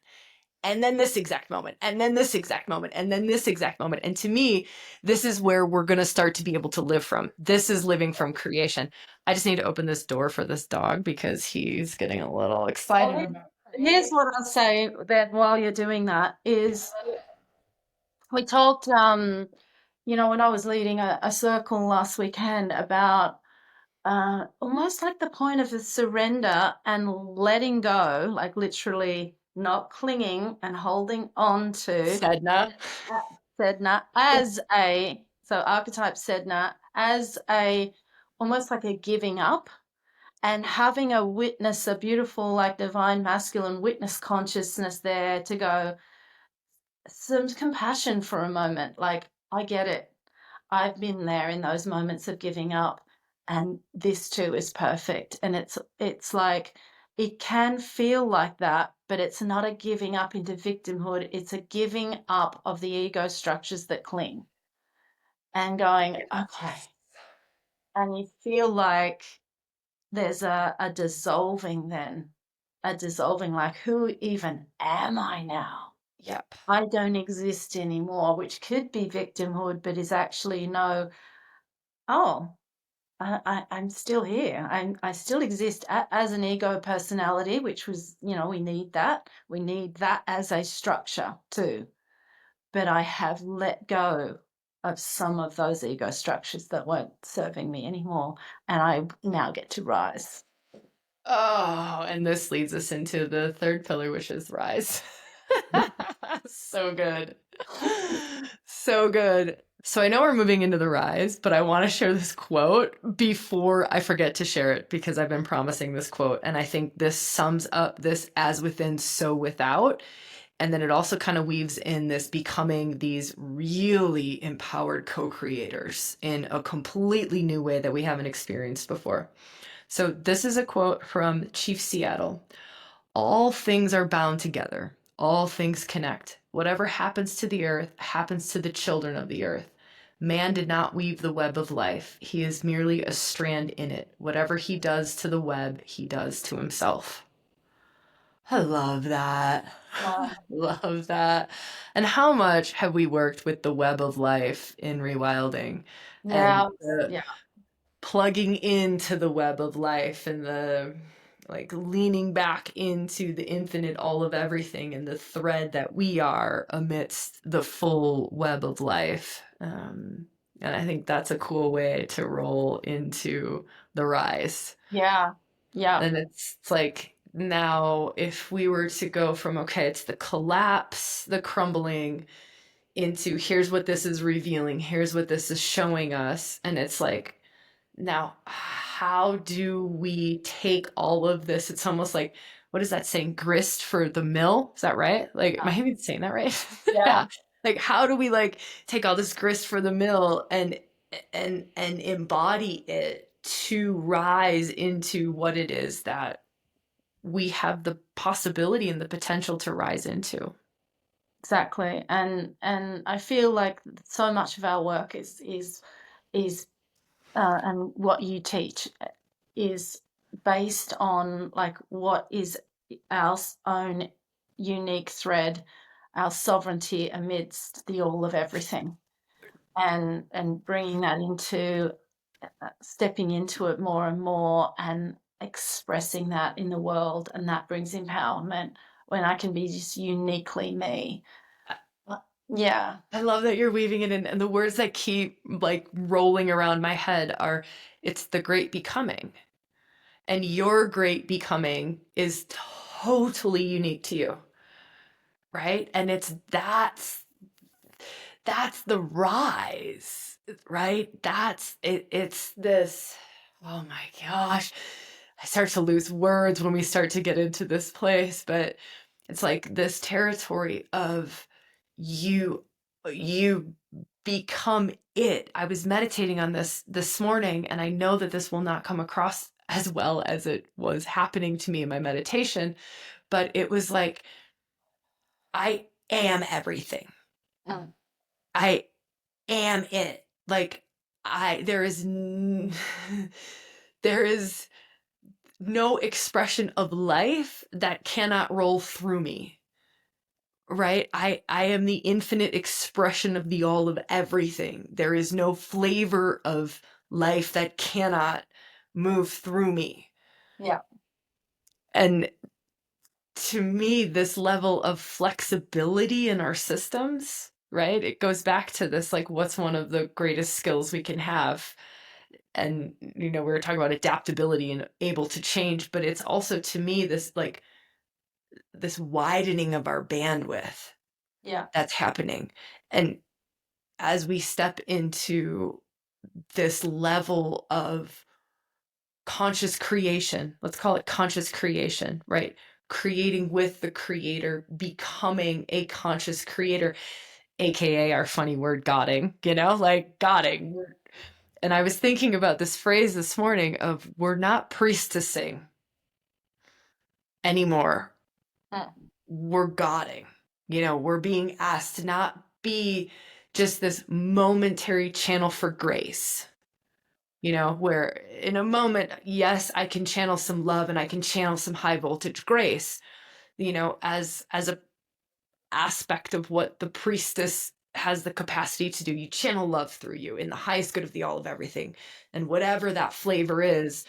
And then this exact moment, and then this exact moment, and then this exact moment. And to me, this is where we're going to start to be able to live from. This is living from creation. I just need to open this door for this dog because he's getting a little excited well, about here's it. what I'll say that while you're doing that is we talked, when I was leading a circle last weekend about almost like the point of the surrender and letting go, like literally not clinging and holding on to Sedna. Sedna as so archetype Sedna as almost like a giving up and having a witness, a beautiful, like divine masculine witness consciousness there to go, some compassion for a moment. Like, I get it. I've been there in those moments of giving up, and this too is perfect. And it's like it can feel like that, but it's not a giving up into victimhood. It's a giving up of the ego structures that cling and going, okay. And you feel like there's a dissolving then, a dissolving, like, who even am I now? Yep. I don't exist anymore, which could be victimhood, but is actually no, oh, I'm still here. I still exist as an ego personality, which was, we need that. We need that as a structure too. But I have let go of some of those ego structures that weren't serving me anymore, and I now get to rise. Oh, and this leads us into the third pillar, which is rise. So good. So good. So I know we're moving into the rise, but I want to share this quote before I forget to share it because I've been promising this quote. And I think this sums up this as within, so without. And then it also kind of weaves in this becoming these really empowered co-creators in a completely new way that we haven't experienced before. So this is a quote from Chief Seattle. All things are bound together. All things connect. Whatever happens to the earth happens to the children of the earth. Man did not weave the web of life. He is merely a strand in it. Whatever he does to the web, he does to himself. I love that. Wow. Love that. And how much have we worked with the web of life in rewilding and Yeah, the yeah, plugging into the web of life and the like leaning back into the infinite all of everything and the thread that we are amidst the full web of life. And I think that's a cool way to roll into the rise. yeah, yeah, And it's like now if we were to go from okay, it's the collapse, the crumbling into here's what this is revealing, here's what this is showing us, and it's like now, how do we take all of this? It's almost like, what is that saying? Grist for the mill? Is that right? Like, am I even saying that right? yeah, Yeah. Like, how do we like take all this grist for the mill and embody it to rise into what it is that we have the possibility and the potential to rise into? exactly. And I feel like so much of our work is and what you teach is based on like what is our own unique thread, our sovereignty amidst the all of everything, and bringing that into stepping into it more and more and expressing that in the world, and that brings empowerment when I can be just uniquely me. Yeah, I love that you're weaving it in, and the words that keep like rolling around my head are it's the great becoming. And your great becoming is totally unique to you, right? And it's that's the rise, right? That's it, it's this, oh my gosh. I start to lose words when we start to get into this place, but it's like this territory of you you become it. I was meditating on this morning, and I know that this will not come across as well as it was happening to me in my meditation, but it was like I am everything. mm, I am it. Like I there is no expression of life that cannot roll through me. Right? I am the infinite expression of the all of everything. There is no flavor of life that cannot move through me. yeah, And to me, this level of flexibility in our systems, right? It goes back to this like, what's one of the greatest skills we can have? And, we were talking about adaptability and able to change, but it's also to me this like, this widening of our bandwidth yeah, that's happening. And as we step into this level of conscious creation, let's call it conscious creation, right? Creating with the creator, becoming a conscious creator, aka our funny word godding, like godding. And I was thinking about this phrase this morning of we're not priestessing anymore. mm, We're godding. We're being asked to not be just this momentary channel for grace, where in a moment, yes, I can channel some love and I can channel some high voltage grace, as a aspect of what the priestess has the capacity to do. You channel love through you in the highest good of the all of everything. And whatever that flavor is,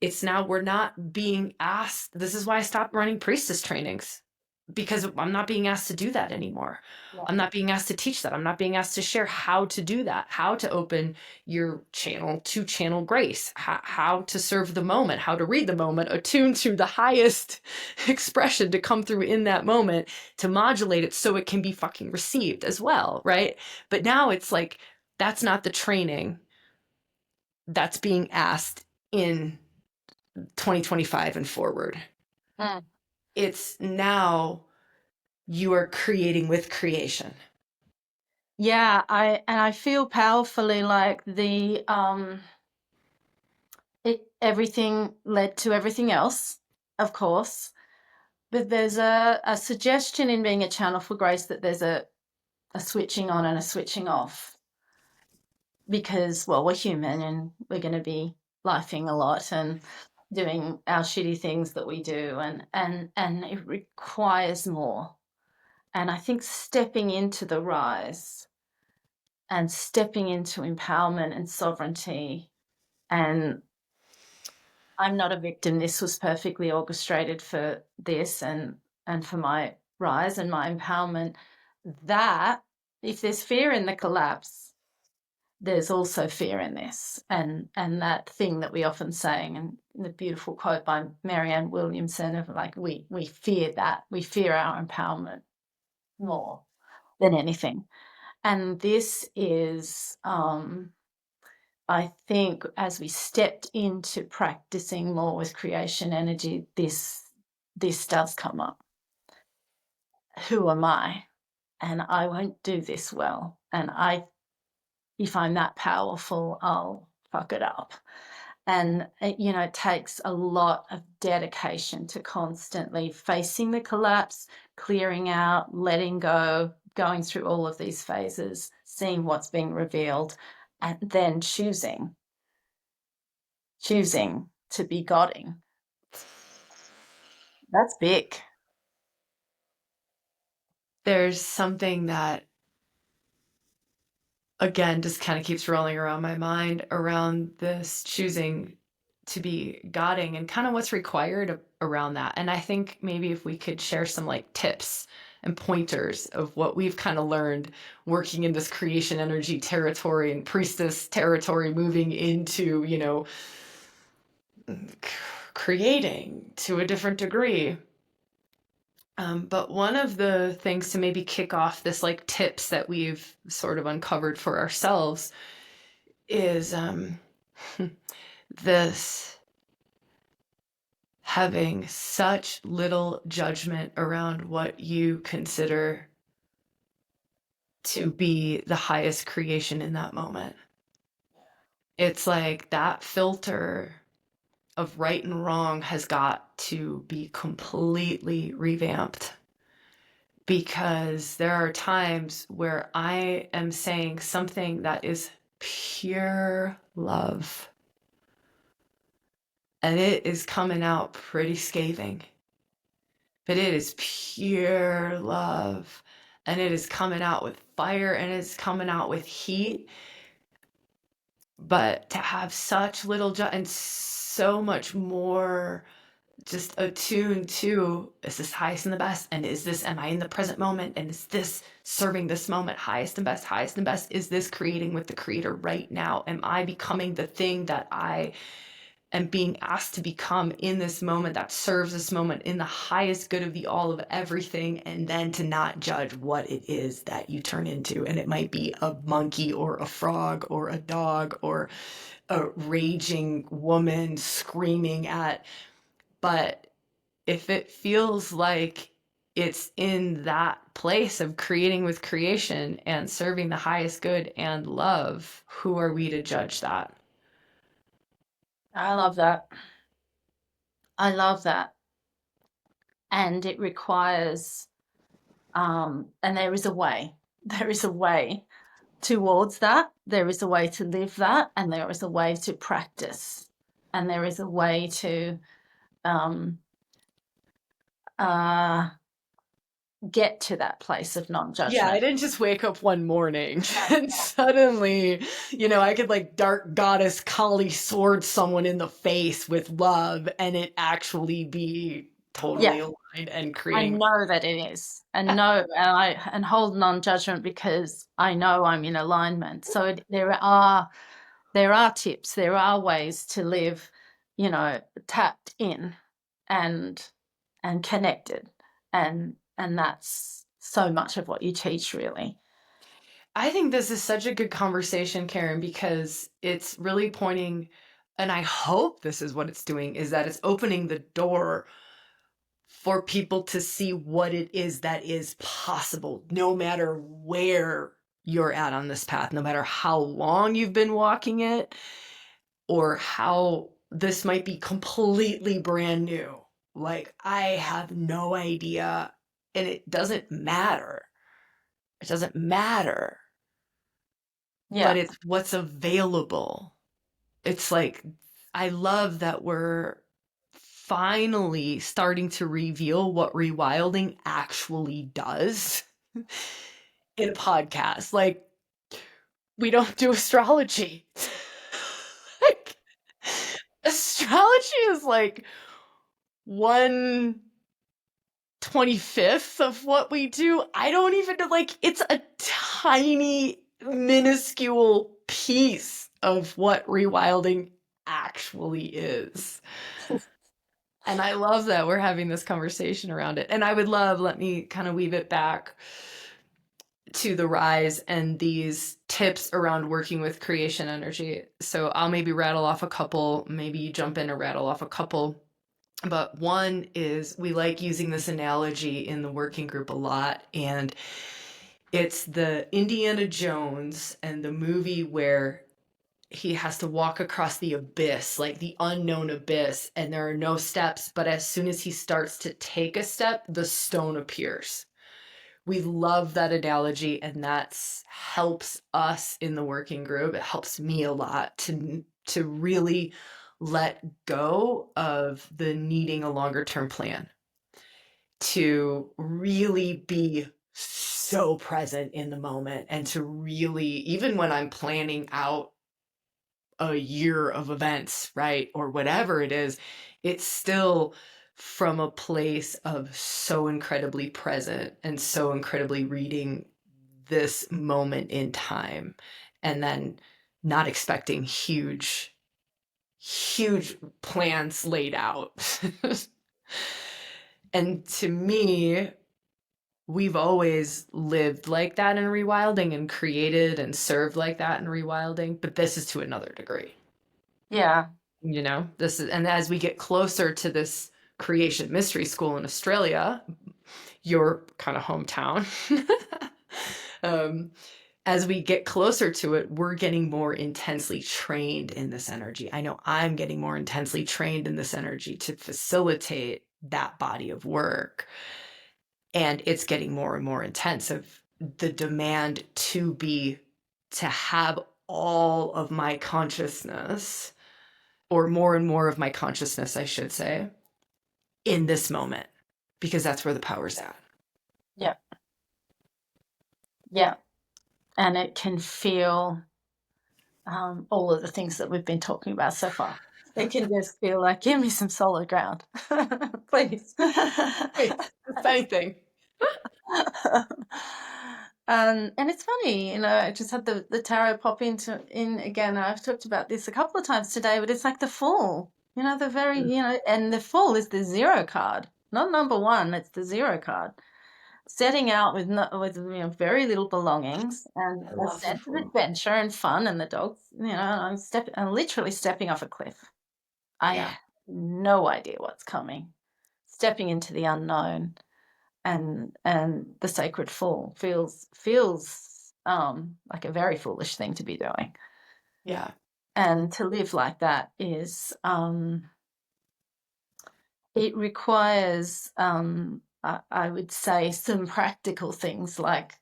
it's now we're not being asked. This is why I stopped running priestess trainings. because I'm not being asked to do that anymore. Yeah. I'm not being asked to teach that. I'm not being asked to share how to do that, how to open your channel to channel grace, how to serve the moment, how to read the moment, attune to the highest expression to come through in that moment, to modulate it so it can be fucking received as well, right? But now it's like, that's not the training that's being asked in 2025 and forward. Mm. It's now you are creating with creation. Yeah, I feel powerfully like everything led to everything else, of course. But there's a suggestion in being a channel for grace that there's a switching on and a switching off, because, well, we're human and we're going to be lifing a lot and doing our shitty things that we do, and it requires more. And I think stepping into the rise and stepping into empowerment and sovereignty, and I'm not a victim, this was perfectly orchestrated for this and for my rise and my empowerment, that if there's fear in the collapse, there's also fear in this. And that thing that we often saying, and the beautiful quote by Marianne Williamson of like, we fear that. We fear our empowerment more than anything. And this is, I think, as we stepped into practicing more with creation energy, this does come up. Who am I? And I won't do this well. And if I'm that powerful, I'll fuck it up. And it takes a lot of dedication to constantly facing the collapse, clearing out, letting go, going through all of these phases, seeing what's being revealed, and then choosing to be Godding. That's big. There's something that, again, just kind of keeps rolling around my mind around this choosing to be Godding and kind of what's required around that. And I think maybe if we could share some like tips and pointers of what we've kind of learned working in this creation energy territory and priestess territory, moving into, creating to a different degree. But one of the things to maybe kick off this like tips that we've sort of uncovered for ourselves is this having such little judgment around what you consider to be the highest creation in that moment. It's like that filter of right and wrong has got to be completely revamped, because there are times where I am saying something that is pure love, and it is coming out pretty scathing, but it is pure love, and it is coming out with fire, and it's coming out with heat. But to have such little and so much more just attuned to, is this highest and the best? And am I in the present moment? And is this serving this moment highest and best, highest and best? Is this creating with the creator right now? Am I becoming the thing that I am being asked to become in this moment that serves this moment in the highest good of the all of everything? And then to not judge what it is that you turn into. And it might be a monkey or a frog or a dog or a raging woman screaming at, but if it feels like it's in that place of creating with creation and serving the highest good and love, who are we to judge that? I love that. I love that. And it requires, and there is a way. There is a way towards that. There is a way to live that, and there is a way to practice, and there is a way to get to that place of non-judgment. Yeah, I didn't just wake up one morning and suddenly, I could like dark goddess Kali sword someone in the face with love and it actually be totally Yeah, aligned and I creating. know that it is, and no, and hold non-judgment because I know I'm in alignment. So there are tips, there are ways to live, tapped in and connected, and that's so much of what you teach, really. I think this is such a good conversation, Karen, because it's really pointing, and I hope this is what it's doing, is that it's opening the door for people to see what it is that is possible, no matter where you're at on this path, no matter how long you've been walking it, or how this might be completely brand new. Like, I have no idea, and it doesn't matter. It doesn't matter, Yeah, but it's what's available. It's like, I love that we're finally starting to reveal what rewilding actually does in a podcast. Like, we don't do astrology. Like, astrology is like 1/25th of what we do. I don't even know, like, it's a tiny, minuscule piece of what rewilding actually is. And I love that we're having this conversation around it. And I would love, let me kind of weave it back to the rise and these tips around working with creation energy. So I'll maybe rattle off a couple, maybe you jump in and rattle off a couple. But one is we like using this analogy in the working group a lot. And it's the Indiana Jones and the movie where he has to walk across the abyss, like the unknown abyss, and there are no steps. But as soon as he starts to take a step, the stone appears. We love that analogy, and that's helps us in the working group. It helps me a lot to really let go of the needing a longer term plan, to really be so present in the moment, and to really, even when I'm planning out a year of events, right? Or whatever it is, it's still from a place of so incredibly present and so incredibly reading this moment in time, and then not expecting huge plans laid out. And to me, we've always lived like that in rewilding and created and served like that in rewilding, but this is to another degree. yeah, This is, and as we get closer to this creation mystery school in Australia, your kind of hometown, um, as we get closer to it, we're getting more intensely trained in this energy. I know I'm getting more intensely trained in this energy to facilitate that body of work. And it's getting more and more intense of the demand to have all of my consciousness, or more and more of my consciousness, I should say, in this moment, because that's where the power's at. yeah, yeah. And it can feel all of the things that we've been talking about so far. It can just feel like, give me some solid ground, please. Wait, if anything. And it's funny, I just had the tarot pop in again. I've talked about this a couple of times today, but it's like the Fool, the very, and the Fool is the zero card, not number one. It's the zero card, setting out with very little belongings and I a love the sense of fool. adventure and fun, and the dogs. I'm literally stepping off a cliff. I Yeah. have no idea what's coming, stepping into the unknown, and the sacred fall feels like a very foolish thing to be doing, Yeah. and to live like that is it requires I would say some practical things like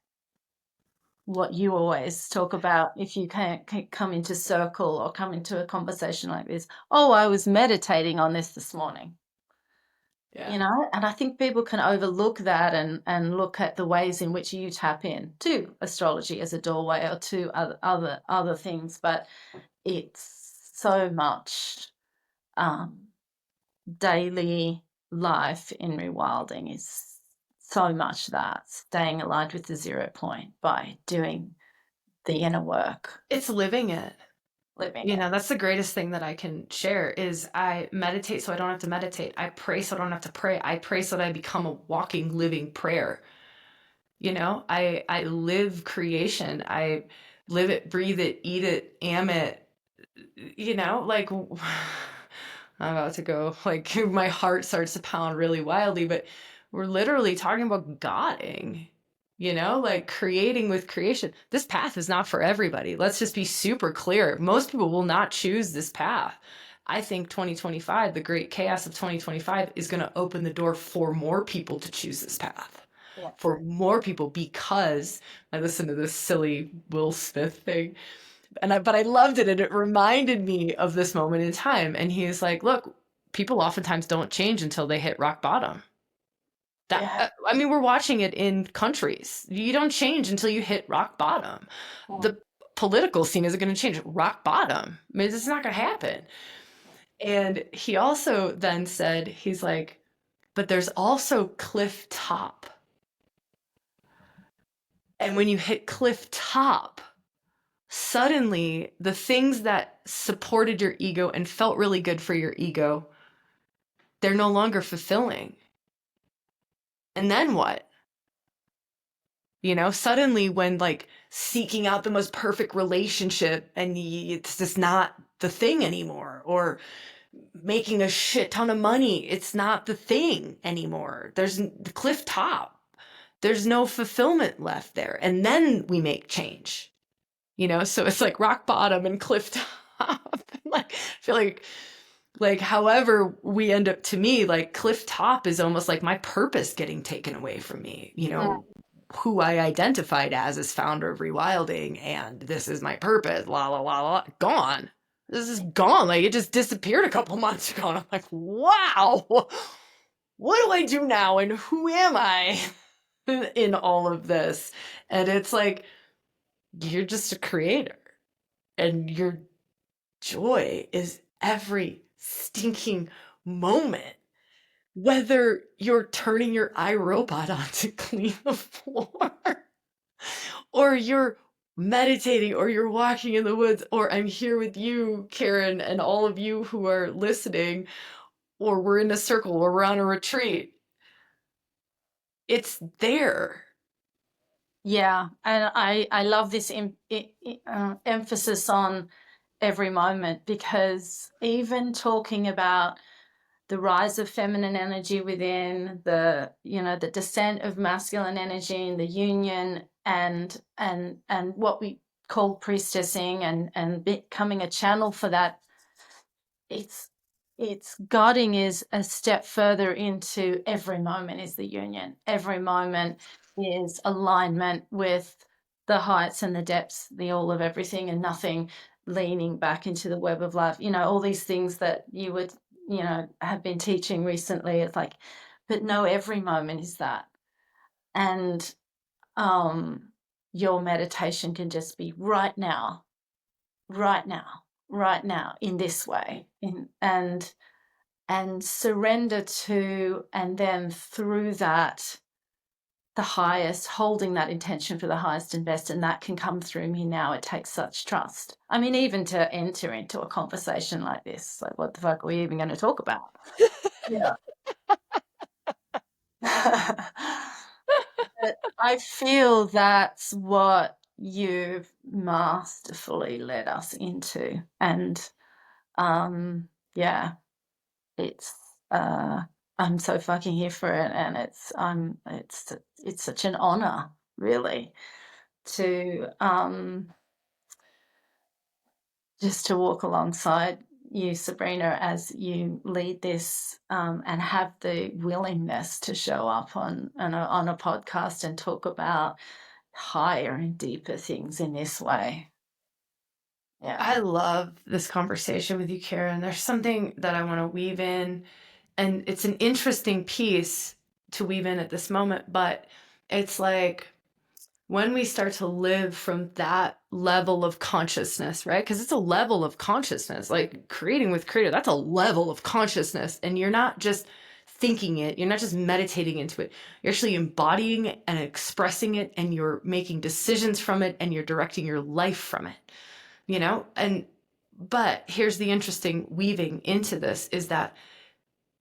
what you always talk about. If you can't come into circle or come into a conversation like this, oh, I was meditating on this morning, Yeah. and I think people can overlook that and look at the ways in which you tap in to astrology as a doorway or to other things, but it's so much daily life in rewilding is so much that staying aligned with the 0 point by doing the inner work, It's living it. living You it. know, that's the greatest thing that I can share is I meditate so I don't have to meditate. I pray so I don't have to pray. I pray so that I become a walking, living prayer. You know, I live creation. I live it, breathe it, eat it, am it. You know, like I'm about to go, like my heart starts to pound really wildly, but we're literally talking about Godding, you know, like creating with creation. This path is not for everybody. Let's just be super clear. Most people will not choose this path. I think 2025, the great chaos of 2025, is going to open the door for more people to choose this path. Yeah. For more people, because I listened to this silly Will Smith thing but I loved it and it reminded me of this moment in time. And he's like, look, people oftentimes don't change until they hit rock bottom. Yeah. I mean, we're watching it in countries. You don't change until you hit rock bottom. The political scene isn't going to change. Rock bottom. I mean, it's not going to happen. And he also then said, he's like, but there's also cliff top. And when you hit cliff top, suddenly the things that supported your ego and felt really good for your ego, they're no longer fulfilling. And then what? You know, suddenly when like seeking out the most perfect relationship and it's just not the thing anymore, or making a shit ton of money, it's not the thing anymore. There's the cliff top. There's no fulfillment left there. And then we make change. You know, so it's like rock bottom and cliff top. Like, I feel like however we end up, to me, like cliff top is almost like my purpose getting taken away from me, you know, who I identified as founder of ReWilding, and this is my purpose, la la la la, gone. This is gone. Like it just disappeared a couple months ago. And I'm like, wow, what do I do now? And who am I in all of this? And it's like, you're just a creator. And your joy is every stinking moment. Whether you're turning your iRobot on to clean the floor, or you're meditating, or you're walking in the woods, or I'm here with you, Karen, and all of you who are listening, or we're in a circle, or we're on a retreat. It's there. Yeah, and I love this emphasis on every moment, because even talking about the rise of feminine energy within, the the descent of masculine energy and the union, and what we call priestessing, and becoming a channel for that, it's guarding is a step further into every moment is the union. Every moment is alignment with the heights and the depths, the all of everything and nothing, leaning back into the web of love. All these things that you would, have been teaching recently. It's like, but no, every moment is that. And your meditation can just be right now, right now, right now, in this way, and surrender to, and then through that, the highest, holding that intention for the highest and best, and that can come through me now. It takes such trust. I mean, even to enter into a conversation like this, like, what the fuck are we even going to talk about? Yeah. But I feel that's what you've masterfully led us into. And yeah, it's I'm so fucking here for it, and it's such an honor, really, to just to walk alongside you, Sabrina, as you lead this, and have the willingness to show up on a podcast and talk about higher and deeper things in this way. Yeah. I love this conversation with you, Karen. There's something that I want to weave in, and it's an interesting piece to weave in at this moment, but it's like when we start to live from that level of consciousness, right? Because it's a level of consciousness, like creating with creator, that's a level of consciousness. And you're not just thinking it, you're not just meditating into it, you're actually embodying it and expressing it, and you're making decisions from it, and you're directing your life from it, you know? And but here's the interesting weaving into this is that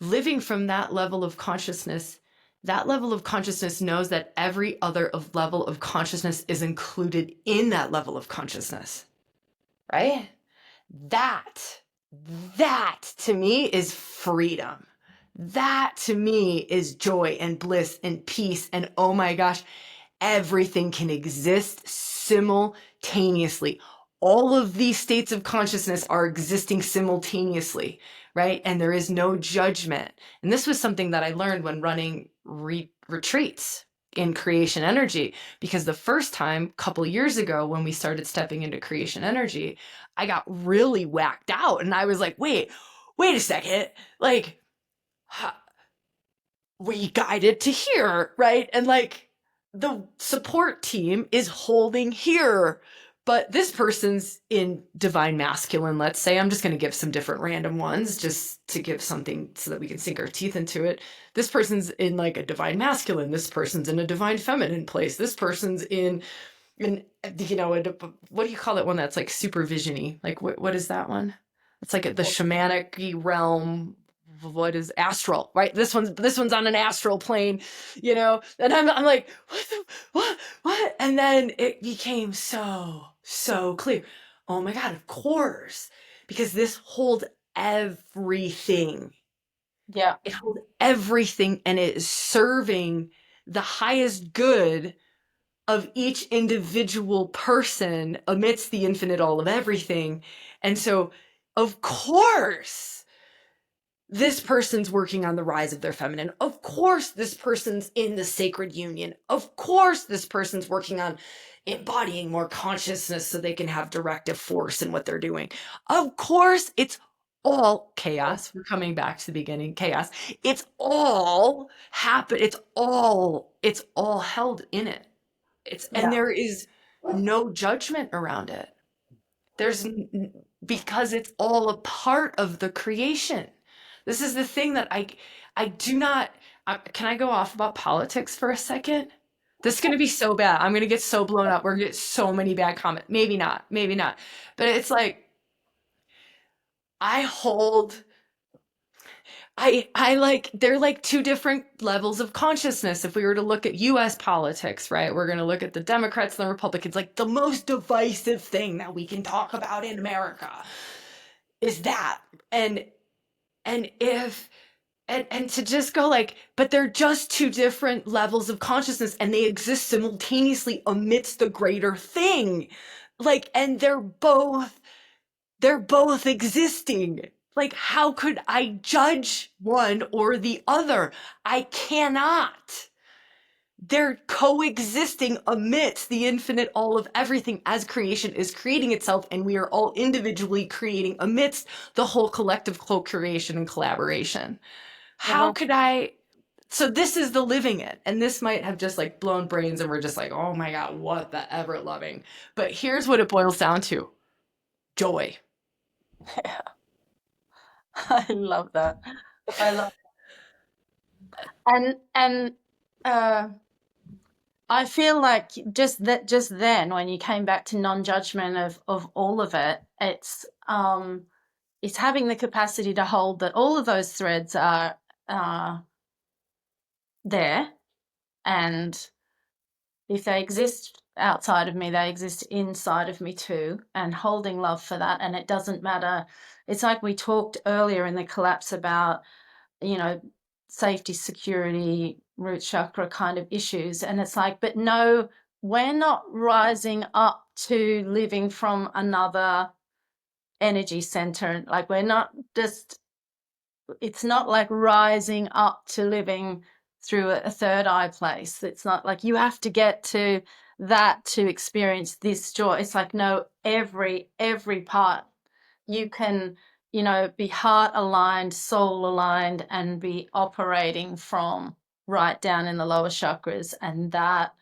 living from that level of consciousness knows that every other level of consciousness is included in that level of consciousness, right? That, that to me is freedom. That to me is joy and bliss and peace. And oh my gosh, everything can exist simultaneously. All of these states of consciousness are existing simultaneously, right? And there is no judgment. And this was something that I learned when running retreats in creation energy, because the first time, a couple years ago, when we started stepping into creation energy, I got really whacked out. And I was like, wait a second. Like, we guided to here, right? And like the support team is holding here, but this person's in divine masculine, let's say. I'm just going to give some different random ones just to give something so that we can sink our teeth into it. This person's in like a divine masculine. This person's in a divine feminine place. This person's in you know, what do you call that one that's like supervision-y? Like what is that one? It's like the shamanic realm. What is astral, right? This one's on an astral plane, you know? And I'm like, what? And then it became so clear. Oh my God, of course. Because this holds everything. Yeah. It holds everything, and it is serving the highest good of each individual person amidst the infinite all of everything. And so, of course, this person's working on the rise of their feminine. Of course, this person's in the sacred union. Of course, this person's working on embodying more consciousness so they can have directive force in what they're doing. Of course, it's all chaos. We're coming back to the beginning, chaos. It's all happen. It's all held in it. And there is no judgment around it. Because it's all a part of the creation. This is the thing that I do not. Can I go off about politics for a second? This is going to be so bad. I'm going to get so blown up. We're going to get so many bad comments. Maybe not. But it's like I hold. I like, they're like two different levels of consciousness. If we were to look at US politics, right, we're going to look at the Democrats and the Republicans, like the most divisive thing that we can talk about in America is that. And if, and to just go like, but they're just two different levels of consciousness and they exist simultaneously amidst the greater thing. Like, and they're both existing. Like, how could I judge one or the other? I cannot. They're coexisting amidst the infinite all of everything as creation is creating itself, and we are all individually creating amidst the whole collective co-creation and collaboration. How could I? So this is the living it, and this might have just like blown brains, and we're just like, oh my God, what the ever loving. But here's what it boils down to: joy. Yeah. I love that. I love and I feel like just then when you came back to non-judgment of all of it, it's having the capacity to hold that all of those threads are there, and if they exist outside of me, they exist inside of me too, and holding love for that. And it doesn't matter. It's like we talked earlier in the collapse about, you know, safety, security, root chakra kind of issues. And it's like, but no, we're not rising up to living from another energy center. Like we're not just, it's not like rising up to living through a third eye place. It's not like you have to get to that to experience this joy. It's like, no, every part you can, you know, be heart aligned, soul aligned, and be operating from right down in the lower chakras, and that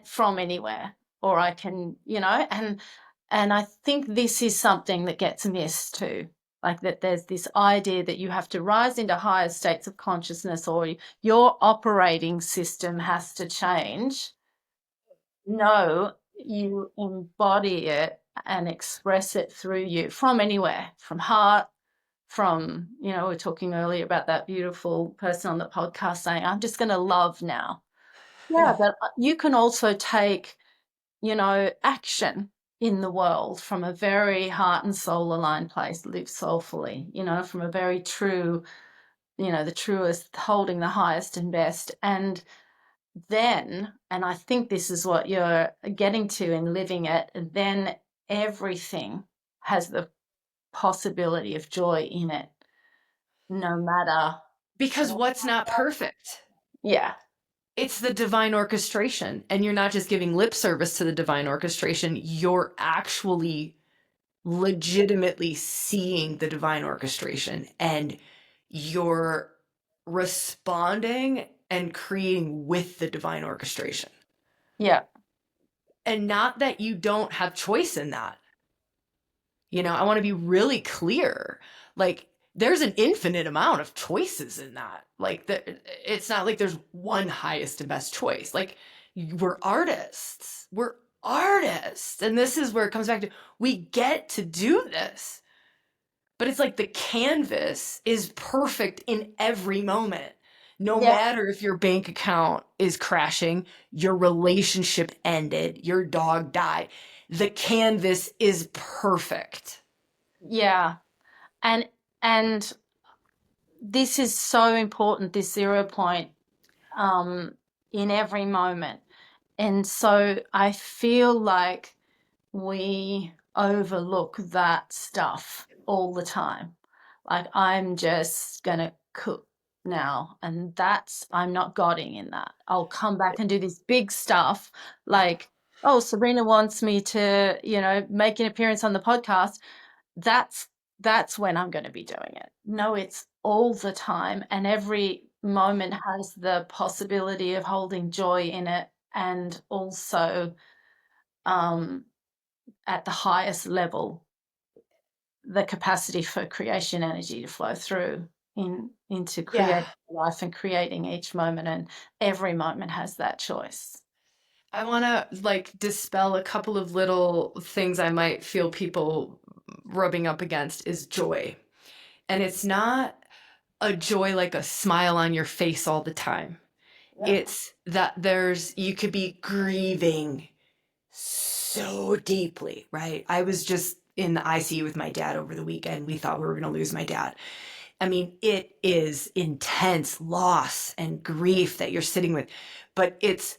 from anywhere. Or I can, you know, and I think this is something that gets missed too Like that there's this idea that you have to rise into higher states of consciousness or your operating system has to change. No, you embody it and express it through you from anywhere, from heart, from, we were talking earlier about that beautiful person on the podcast saying, I'm just going to love now. Yeah, but you can also take, action in the world from a very heart and soul aligned place, live soulfully, from a very true, the truest, holding the highest and best. And then, and I think this is what you're getting to in living it, then everything has the possibility of joy in it, no matter. Because what's not perfect? Yeah. It's the divine orchestration. And you're not just giving lip service to the divine orchestration, you're actually legitimately seeing the divine orchestration, and you're responding and creating with the divine orchestration. Yeah. And not that you don't have choice in that. I want to be really clear. Like, there's an infinite amount of choices in that. Like, it's not like there's one highest and best choice. Like, we're artists. We're artists. And this is where it comes back to, we get to do this. But it's like the canvas is perfect in every moment. No Yeah. matter if your bank account is crashing, your relationship ended, your dog died, the canvas is perfect. Yeah. And this is so important, this 0 point, in every moment. And so I feel like we overlook that stuff all the time. Like, I'm just going to cook now. And I'm not godding in that. I'll come back and do this big stuff like, oh, Sabrina wants me to, make an appearance on the podcast. That's when I'm going to be doing it. No, it's all the time. And every moment has the possibility of holding joy in it, and also, at the highest level, the capacity for creation energy to flow through into Yeah. creating life and creating each moment, and every moment has that choice. I want to like dispel a couple of little things I might feel people rubbing up against is joy. And it's not a joy like a smile on your face all the time. Yeah. It's that you could be grieving so deeply, right? I was just in the ICU with my dad over the weekend. We thought we were going to lose my dad. I mean, it is intense loss and grief that you're sitting with, but it's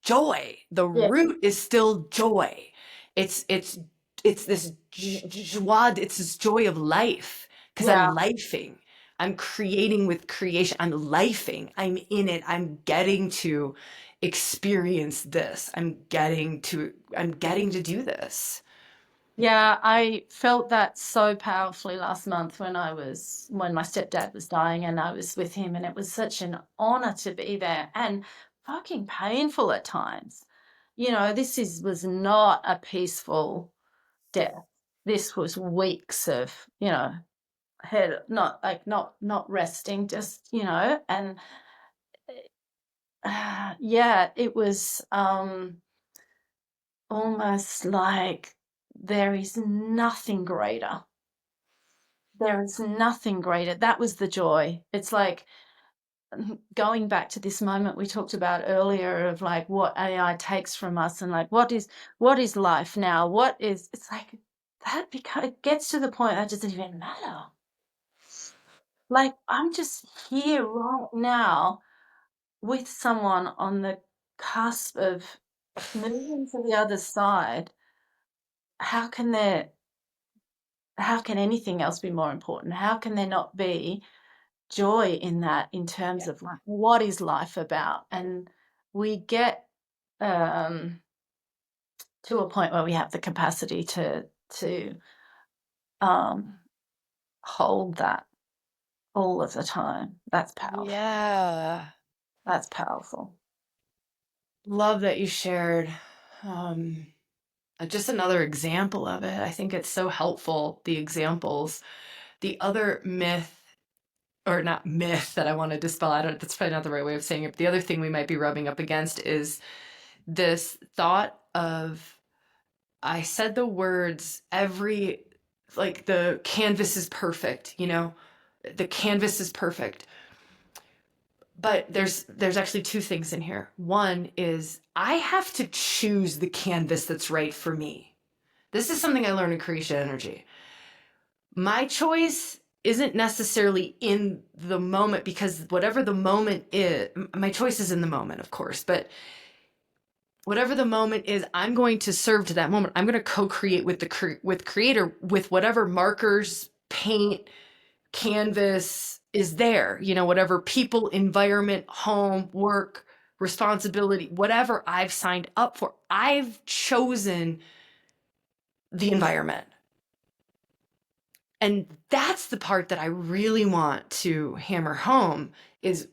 joy. The Yeah. root is still joy. It's it's it's this joie. It's this joy of life because Yeah. I'm lifing. I'm creating with creation. I'm lifing. I'm in it. I'm getting to experience this. I'm getting to do this. Yeah, I felt that so powerfully last month when my stepdad was dying and I was with him, and it was such an honor to be there, and fucking painful at times. Was not a peaceful death. This was weeks of, head not resting, just, and yeah, it was almost like there is nothing greater. There is nothing greater. That was the joy. It's like, going back to this moment we talked about earlier of like what AI takes from us, and like what is life now? It's like that it gets to the point that doesn't even matter. Like, I'm just here right now with someone on the cusp of moving to the other side. How can there how can anything else be more important? How can there not be joy in that, in terms Yeah. of like, what is life about? And we get, um, to a point where we have the capacity to um, hold that all of the time. That's powerful. Yeah. That's powerful. Love that you shared. Um, just another example of it. I think it's so helpful, the examples. The other myth, or not myth, that I want to dispel, I don't, that's probably not the right way of saying it, but the other thing we might be rubbing up against is this thought of, I said the words every, like the canvas is perfect, you know, the canvas is perfect. But there's actually two things in here. One is I have to choose the canvas that's right for me. This is something I learned in creation energy. My choice isn't necessarily in the moment, because whatever the moment is, my choice is in the moment, of course, but whatever the moment is, I'm going to serve to that moment. I'm going to co-create with with creator, with whatever markers, paint, canvas is there, you know, whatever people, environment, home, work, responsibility, whatever I've signed up for. I've chosen the environment. And that's the part that I really want to hammer home, is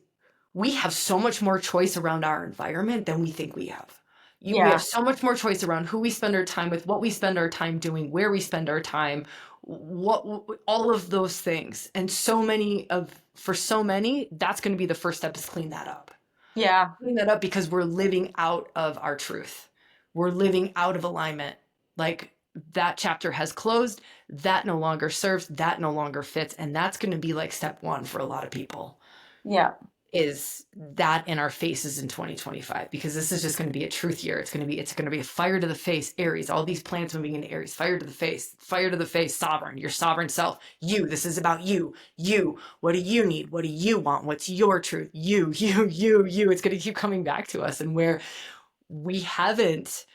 we have so much more choice around our environment than we think we have. We have Yeah. so much more choice around who we spend our time with, what we spend our time doing, where we spend our time, what, all of those things. And for so many, that's going to be the first step, is clean that up. Yeah. Clean that up, because we're living out of our truth. We're living out of alignment. Like, that chapter has closed, that no longer serves, that no longer fits. And that's going to be like step one for a lot of people, Yeah. is that in our faces in 2025, because this is just going to be a truth year. It's going to be a fire to the face, Aries, all these planets moving into Aries, fire to the face, sovereign, your sovereign self. This is about you. What do you need? What do you want? What's your truth? You. It's going to keep coming back to us. And where we haven't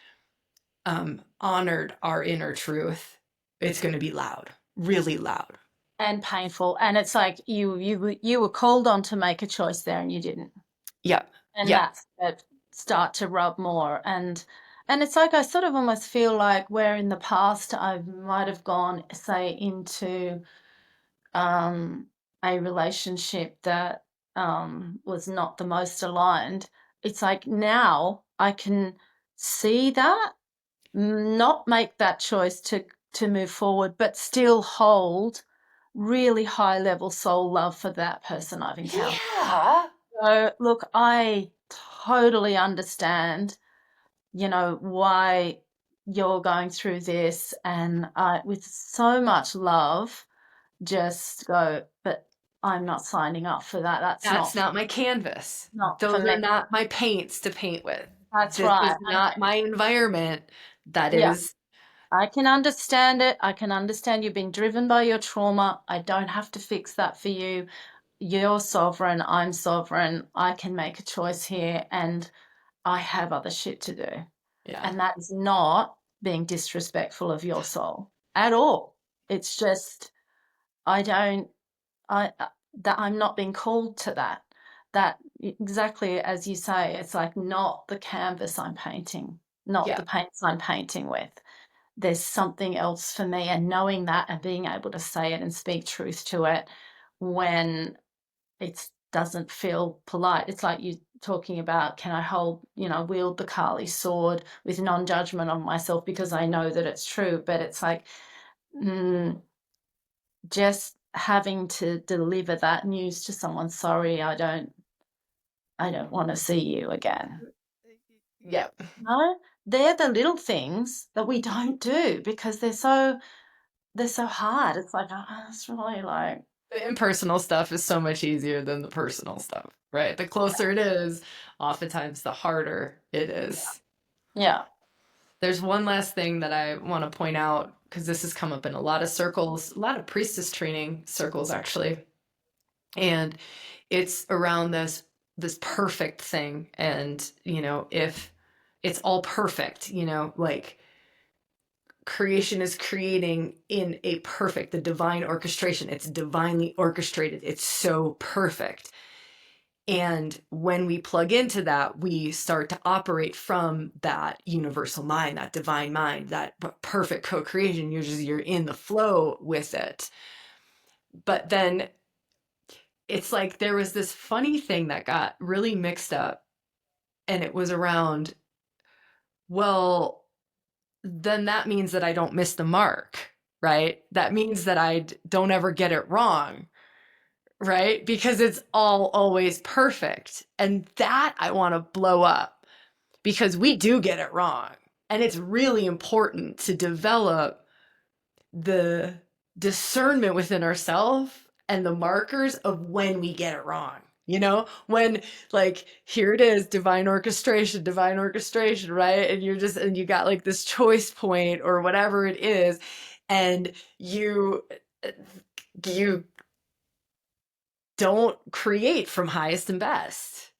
honored our inner truth, it's going to be loud, really loud. And painful. And it's like you were called on to make a choice there and you didn't. Yeah. And Yeah. that's that start to rub more. And it's like I sort of almost feel like where in the past I might have gone, say, into um a relationship that was not the most aligned. It's like now I can see that, not make that choice to move forward, but still hold really high level soul love for that person I've encountered. Yeah. So look, I totally understand, why you're going through this, and with so much love, just go, but I'm not signing up for that. That's That's not not my canvas. not for Those me. are not my paints to paint with. That's This right. is not my environment. That Yeah. is, I can understand it. I can understand you've been driven by your trauma. I don't have to fix that for you. You're sovereign. I'm sovereign. I can make a choice here, and I have other shit to do. yeah. And that is not being disrespectful of your soul at all. It's just, I don't, that I'm not being called to that. That exactly as you say, it's like not the canvas I'm painting, not Yeah. the paints I'm painting with. There's something else for me, and knowing that and being able to say it and speak truth to it when it doesn't feel polite. It's like you talking about, can I wield the Kali sword with non-judgment on myself because I know that it's true, but it's like just having to deliver that news to someone. Sorry, I don't want to see you again. Yeah. No, they're the little things that we don't do because they're so hard. It's like, it's really like, The impersonal stuff is so much easier than the personal stuff, right? The closer it is, oftentimes the harder it is. yeah, There's one last thing that I want to point out, because this has come up in a lot of circles, a lot of priestess training circles, actually. And it's around this perfect thing. And, if it's all perfect, like creation is creating in a perfect, the divine orchestration. It's divinely orchestrated. It's so perfect. And when we plug into that, we start to operate from that universal mind, that divine mind, that perfect co-creation. You're in the flow with it. But then it's like there was this funny thing that got really mixed up, and it was around, well, then that means that I don't miss the mark, right? That means that don't ever get it wrong, right? Because it's all always perfect. And that I want to blow up because we do get it wrong. And it's really important to develop the discernment within ourselves and the markers of when we get it wrong. You know, when like here it is, divine orchestration, right? And you got like this choice point or whatever it is, and you don't create from highest and best.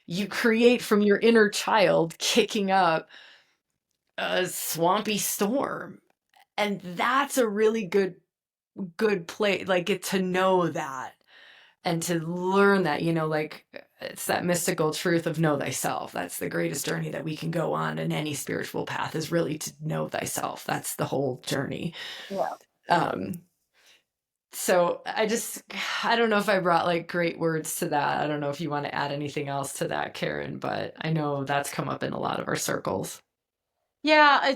You create from your inner child kicking up a swampy storm. And that's a really good place, like get to know that and to learn that, like it's that mystical truth of know thyself. That's the greatest journey that we can go on in any spiritual path, is really to know thyself. That's the whole journey. Yeah. um so I don't know if I brought like great words to that. I don't know if you want to add anything else to that, Karen, but I know that's come up in a lot of our circles. Yeah,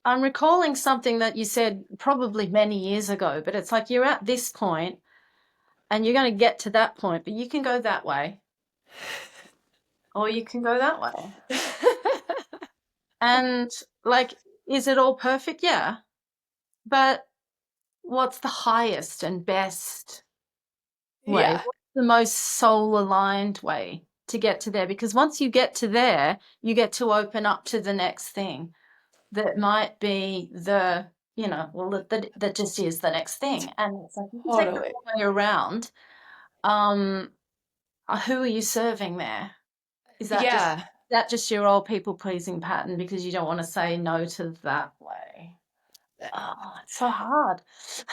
I'm recalling something that you said probably many years ago, but it's like you're at this point and you're going to get to that point, but you can go that way or you can go that way. And like, is it all perfect? Yeah. But what's the highest and best way? Yeah, What's the most soul aligned way to get to there? Because once you get to there, you get to open up to the next thing that might be that just is the next thing. And it's like, you can take the totally. whole way around. Um, who are you serving there? Is Yeah, that just your old people pleasing pattern because you don't want to say no to that way? Oh, it's so hard.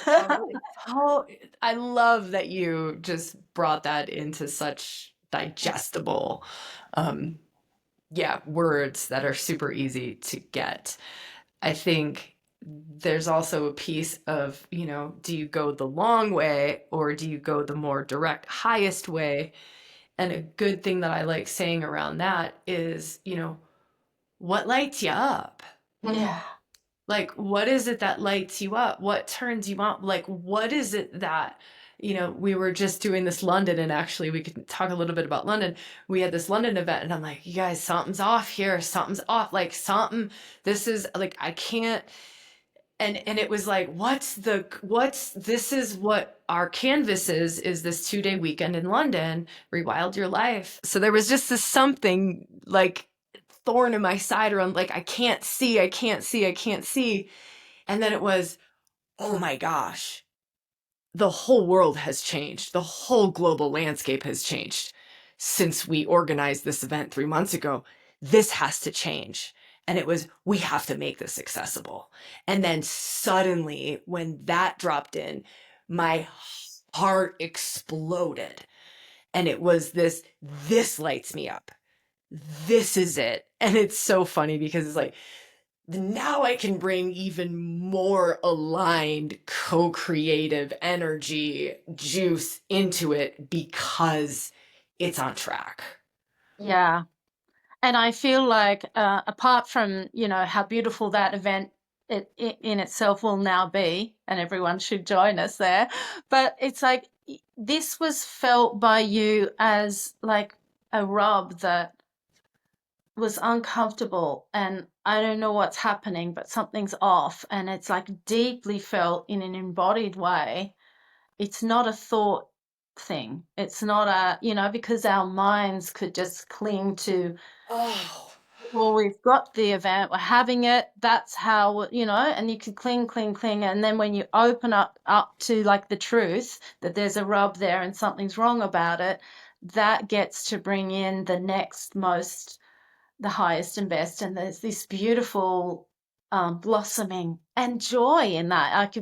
totally. Oh, I love that you just brought that into such digestible, um, yeah, words that are super easy to get. I think there's also a piece of, do you go the long way or do you go the more direct, highest way? And a good thing that I like saying around that is, what lights you up? Yeah. Like, what is it that lights you up? What turns you on? Like, what is it that, we were just doing this London, and actually we could talk a little bit about London. We had this London event and I'm like, you guys, something's off here. Something's off. Like this is like, I can't. And it was like, this is what our canvas is this 2-day weekend in London, rewild your life. So there was just this something like thorn in my side around, like, I can't see, I can't see, I can't see. And then it was, oh my gosh, the whole world has changed. The whole global landscape has changed since we organized this event 3 months ago. This has to change. And it was, we have to make this accessible. And then suddenly, when that dropped in, my heart exploded. And it was this lights me up. This is it. And it's so funny because it's like, now I can bring even more aligned, co-creative energy, juice into it because it's on track. Yeah. And I feel like, apart from, how beautiful that event in itself will now be, and everyone should join us there, but it's like this was felt by you as like a rub that was uncomfortable, and I don't know what's happening, but something's off, and it's like deeply felt in an embodied way. It's not a thought thing. It's not because our minds could just cling to, Oh, well, we've got the event, we're having it, that's how, and you could cling, and then when you open up to like the truth that there's a rub there and something's wrong about it, that gets to bring in the highest and best, and there's this beautiful blossoming and joy in that.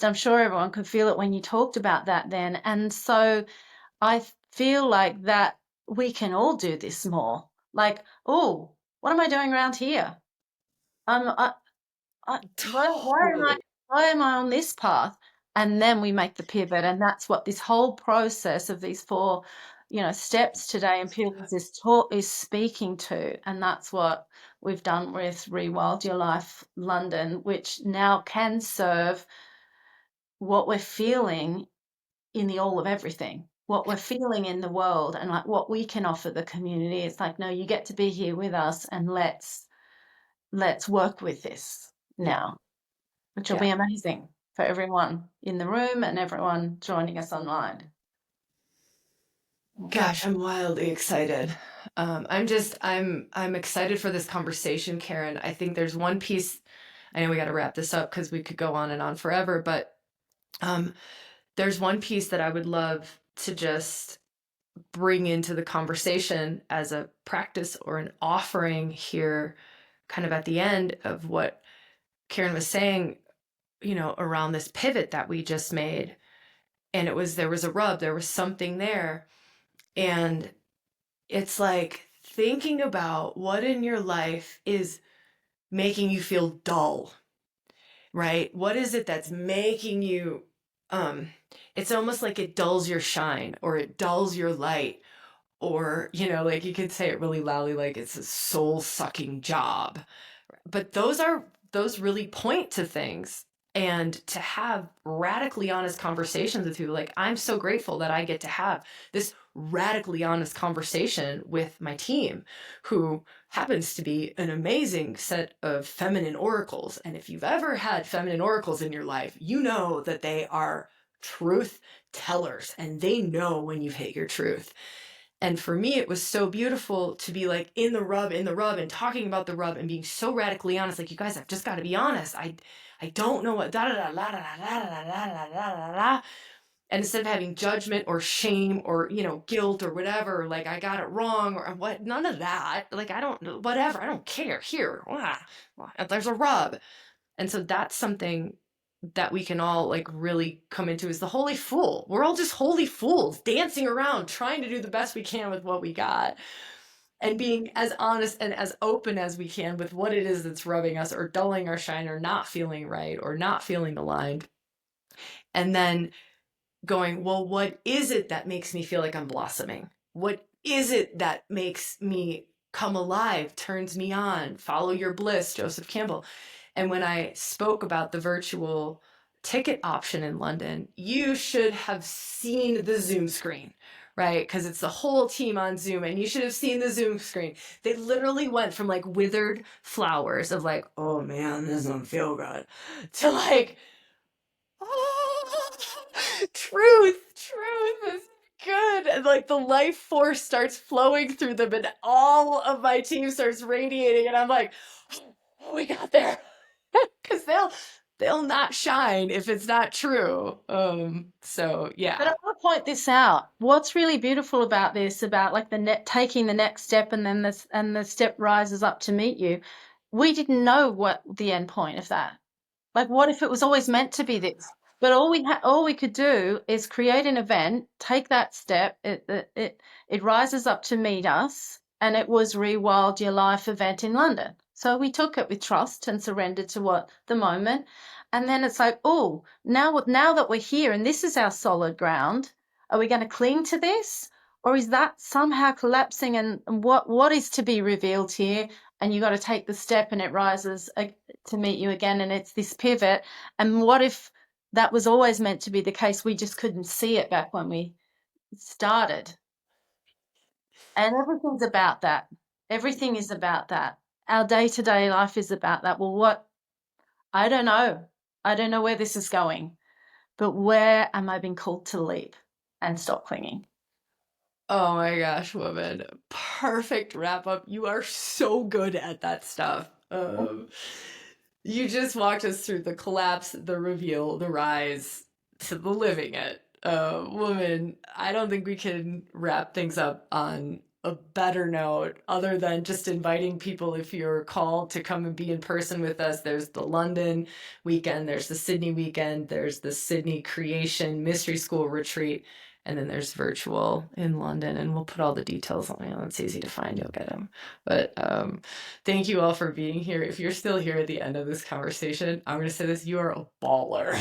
I'm sure everyone could feel it when you talked about that then. And so I feel like that we can all do this more. Like, oh, what am I doing around here? I, totally. why am I on this path? And then we make the pivot, and that's what this whole process of these 4 steps today, and Pillars is speaking to, and that's what we've done with Rewild Your Life London, which now can serve what we're feeling in the all of everything, what we're feeling in the world, and like what we can offer the community. It's like, no, you get to be here with us, and let's work with this now, which will Yeah. be amazing for everyone in the room and everyone joining us online. Gosh, I'm wildly excited. I'm excited for this conversation, Karen. I think there's one piece. I know we got to wrap this up because we could go on and on forever, but um, there's one piece that I would love to just bring into the conversation as a practice or an offering here, kind of at the end of what Karen was saying, around this pivot that we just made. And there was a rub, there was something there. And it's like thinking about what in your life is making you feel dull, right? What is it that's making you, um, it's almost like it dulls your shine or it dulls your light. Or, like you could say it really loudly, like it's a soul sucking job. But those really point to things. And to have radically honest conversations with people, like I'm so grateful that I get to have this radically honest conversation with my team, who happens to be an amazing set of feminine oracles. And if you've ever had feminine oracles in your life, you know that they are truth tellers and they know when you've hit your truth. And for me, it was so beautiful to be like in the rub, and talking about the rub and being so radically honest. Like, you guys, I've just got to be honest. I don't know what da da da da da da da da da da da. And instead of having judgment or shame or, guilt or whatever, like I got it wrong or what, none of that. Like, I don't, whatever, I don't care. Here, there's a rub. And so that's something that we can all like really come into, is the holy fool. We're all just holy fools dancing around trying to do the best we can with what we got, and being as honest and as open as we can with what it is that's rubbing us or dulling our shine or not feeling right or not feeling aligned. And then going, well, what is it that makes me feel like I'm blossoming? What is it that makes me come alive, turns me on? Follow your bliss, Joseph Campbell. And when I spoke about the virtual ticket option in London, you should have seen the Zoom screen, right? Because it's the whole team on Zoom, and you should have seen the Zoom screen. They literally went from like withered flowers of like, oh man, this doesn't feel good, to like, truth is good. And like the life force starts flowing through them, and all of my team starts radiating. And I'm like, oh, we got there. Because they'll not shine if it's not true. So But yeah. I want to point this out. What's really beautiful about this, about like taking the next step, and then the step rises up to meet you. We didn't know what the end point of that. Like, what if it was always meant to be this? But all we could do is create an event, take that step. It rises up to meet us, and it was Rewild Your Life event in London. So we took it with trust and surrendered to what the moment. And then it's like, oh, now that we're here and this is our solid ground, are we going to cling to this? Or is that somehow collapsing? And what is to be revealed here? And you got to take the step, and it rises to meet you again, and it's this pivot. And what if that was always meant to be the case? We just couldn't see it back when we started. And everything's about that. Everything is about that. Our day-to-day life is about that. Well, I don't know. I don't know where this is going, but where am I being called to leap and stop clinging? Oh my gosh, woman. Perfect wrap up. You are so good at that stuff. You just walked us through the collapse, the reveal, the rise, to the living it. Woman, I don't think we can wrap things up on a better note other than just inviting people, if you're called, to come and be in person with us. There's the London weekend, there's the Sydney weekend, there's the Sydney Creation Mystery School retreat, and then there's virtual in London. And we'll put all the details on. It's easy to find, you'll get them. But thank you all for being here. If you're still here at the end of this conversation, I'm going to say this: you are a baller.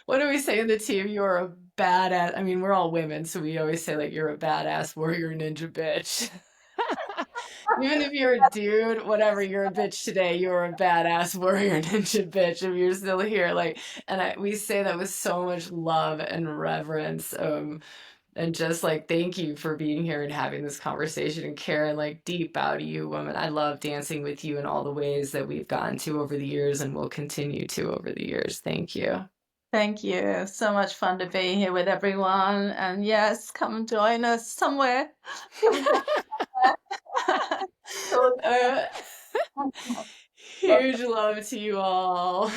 What do we say in the team? You're a badass. I mean, we're all women, so we always say like you're a badass warrior ninja bitch. Even if you're a dude, whatever, you're a bitch today. You're a badass warrior ninja bitch. If you're still here, like, we say that with so much love and reverence. And just like thank you for being here and having this conversation. And Karen, like deep bow to you, woman. I love dancing with you in all the ways that we've gotten to over the years and will continue to over the years. Thank you. Thank you. So much fun to be here with everyone. And yes, come and join us somewhere. Come and join us. uh, Huge love to you all.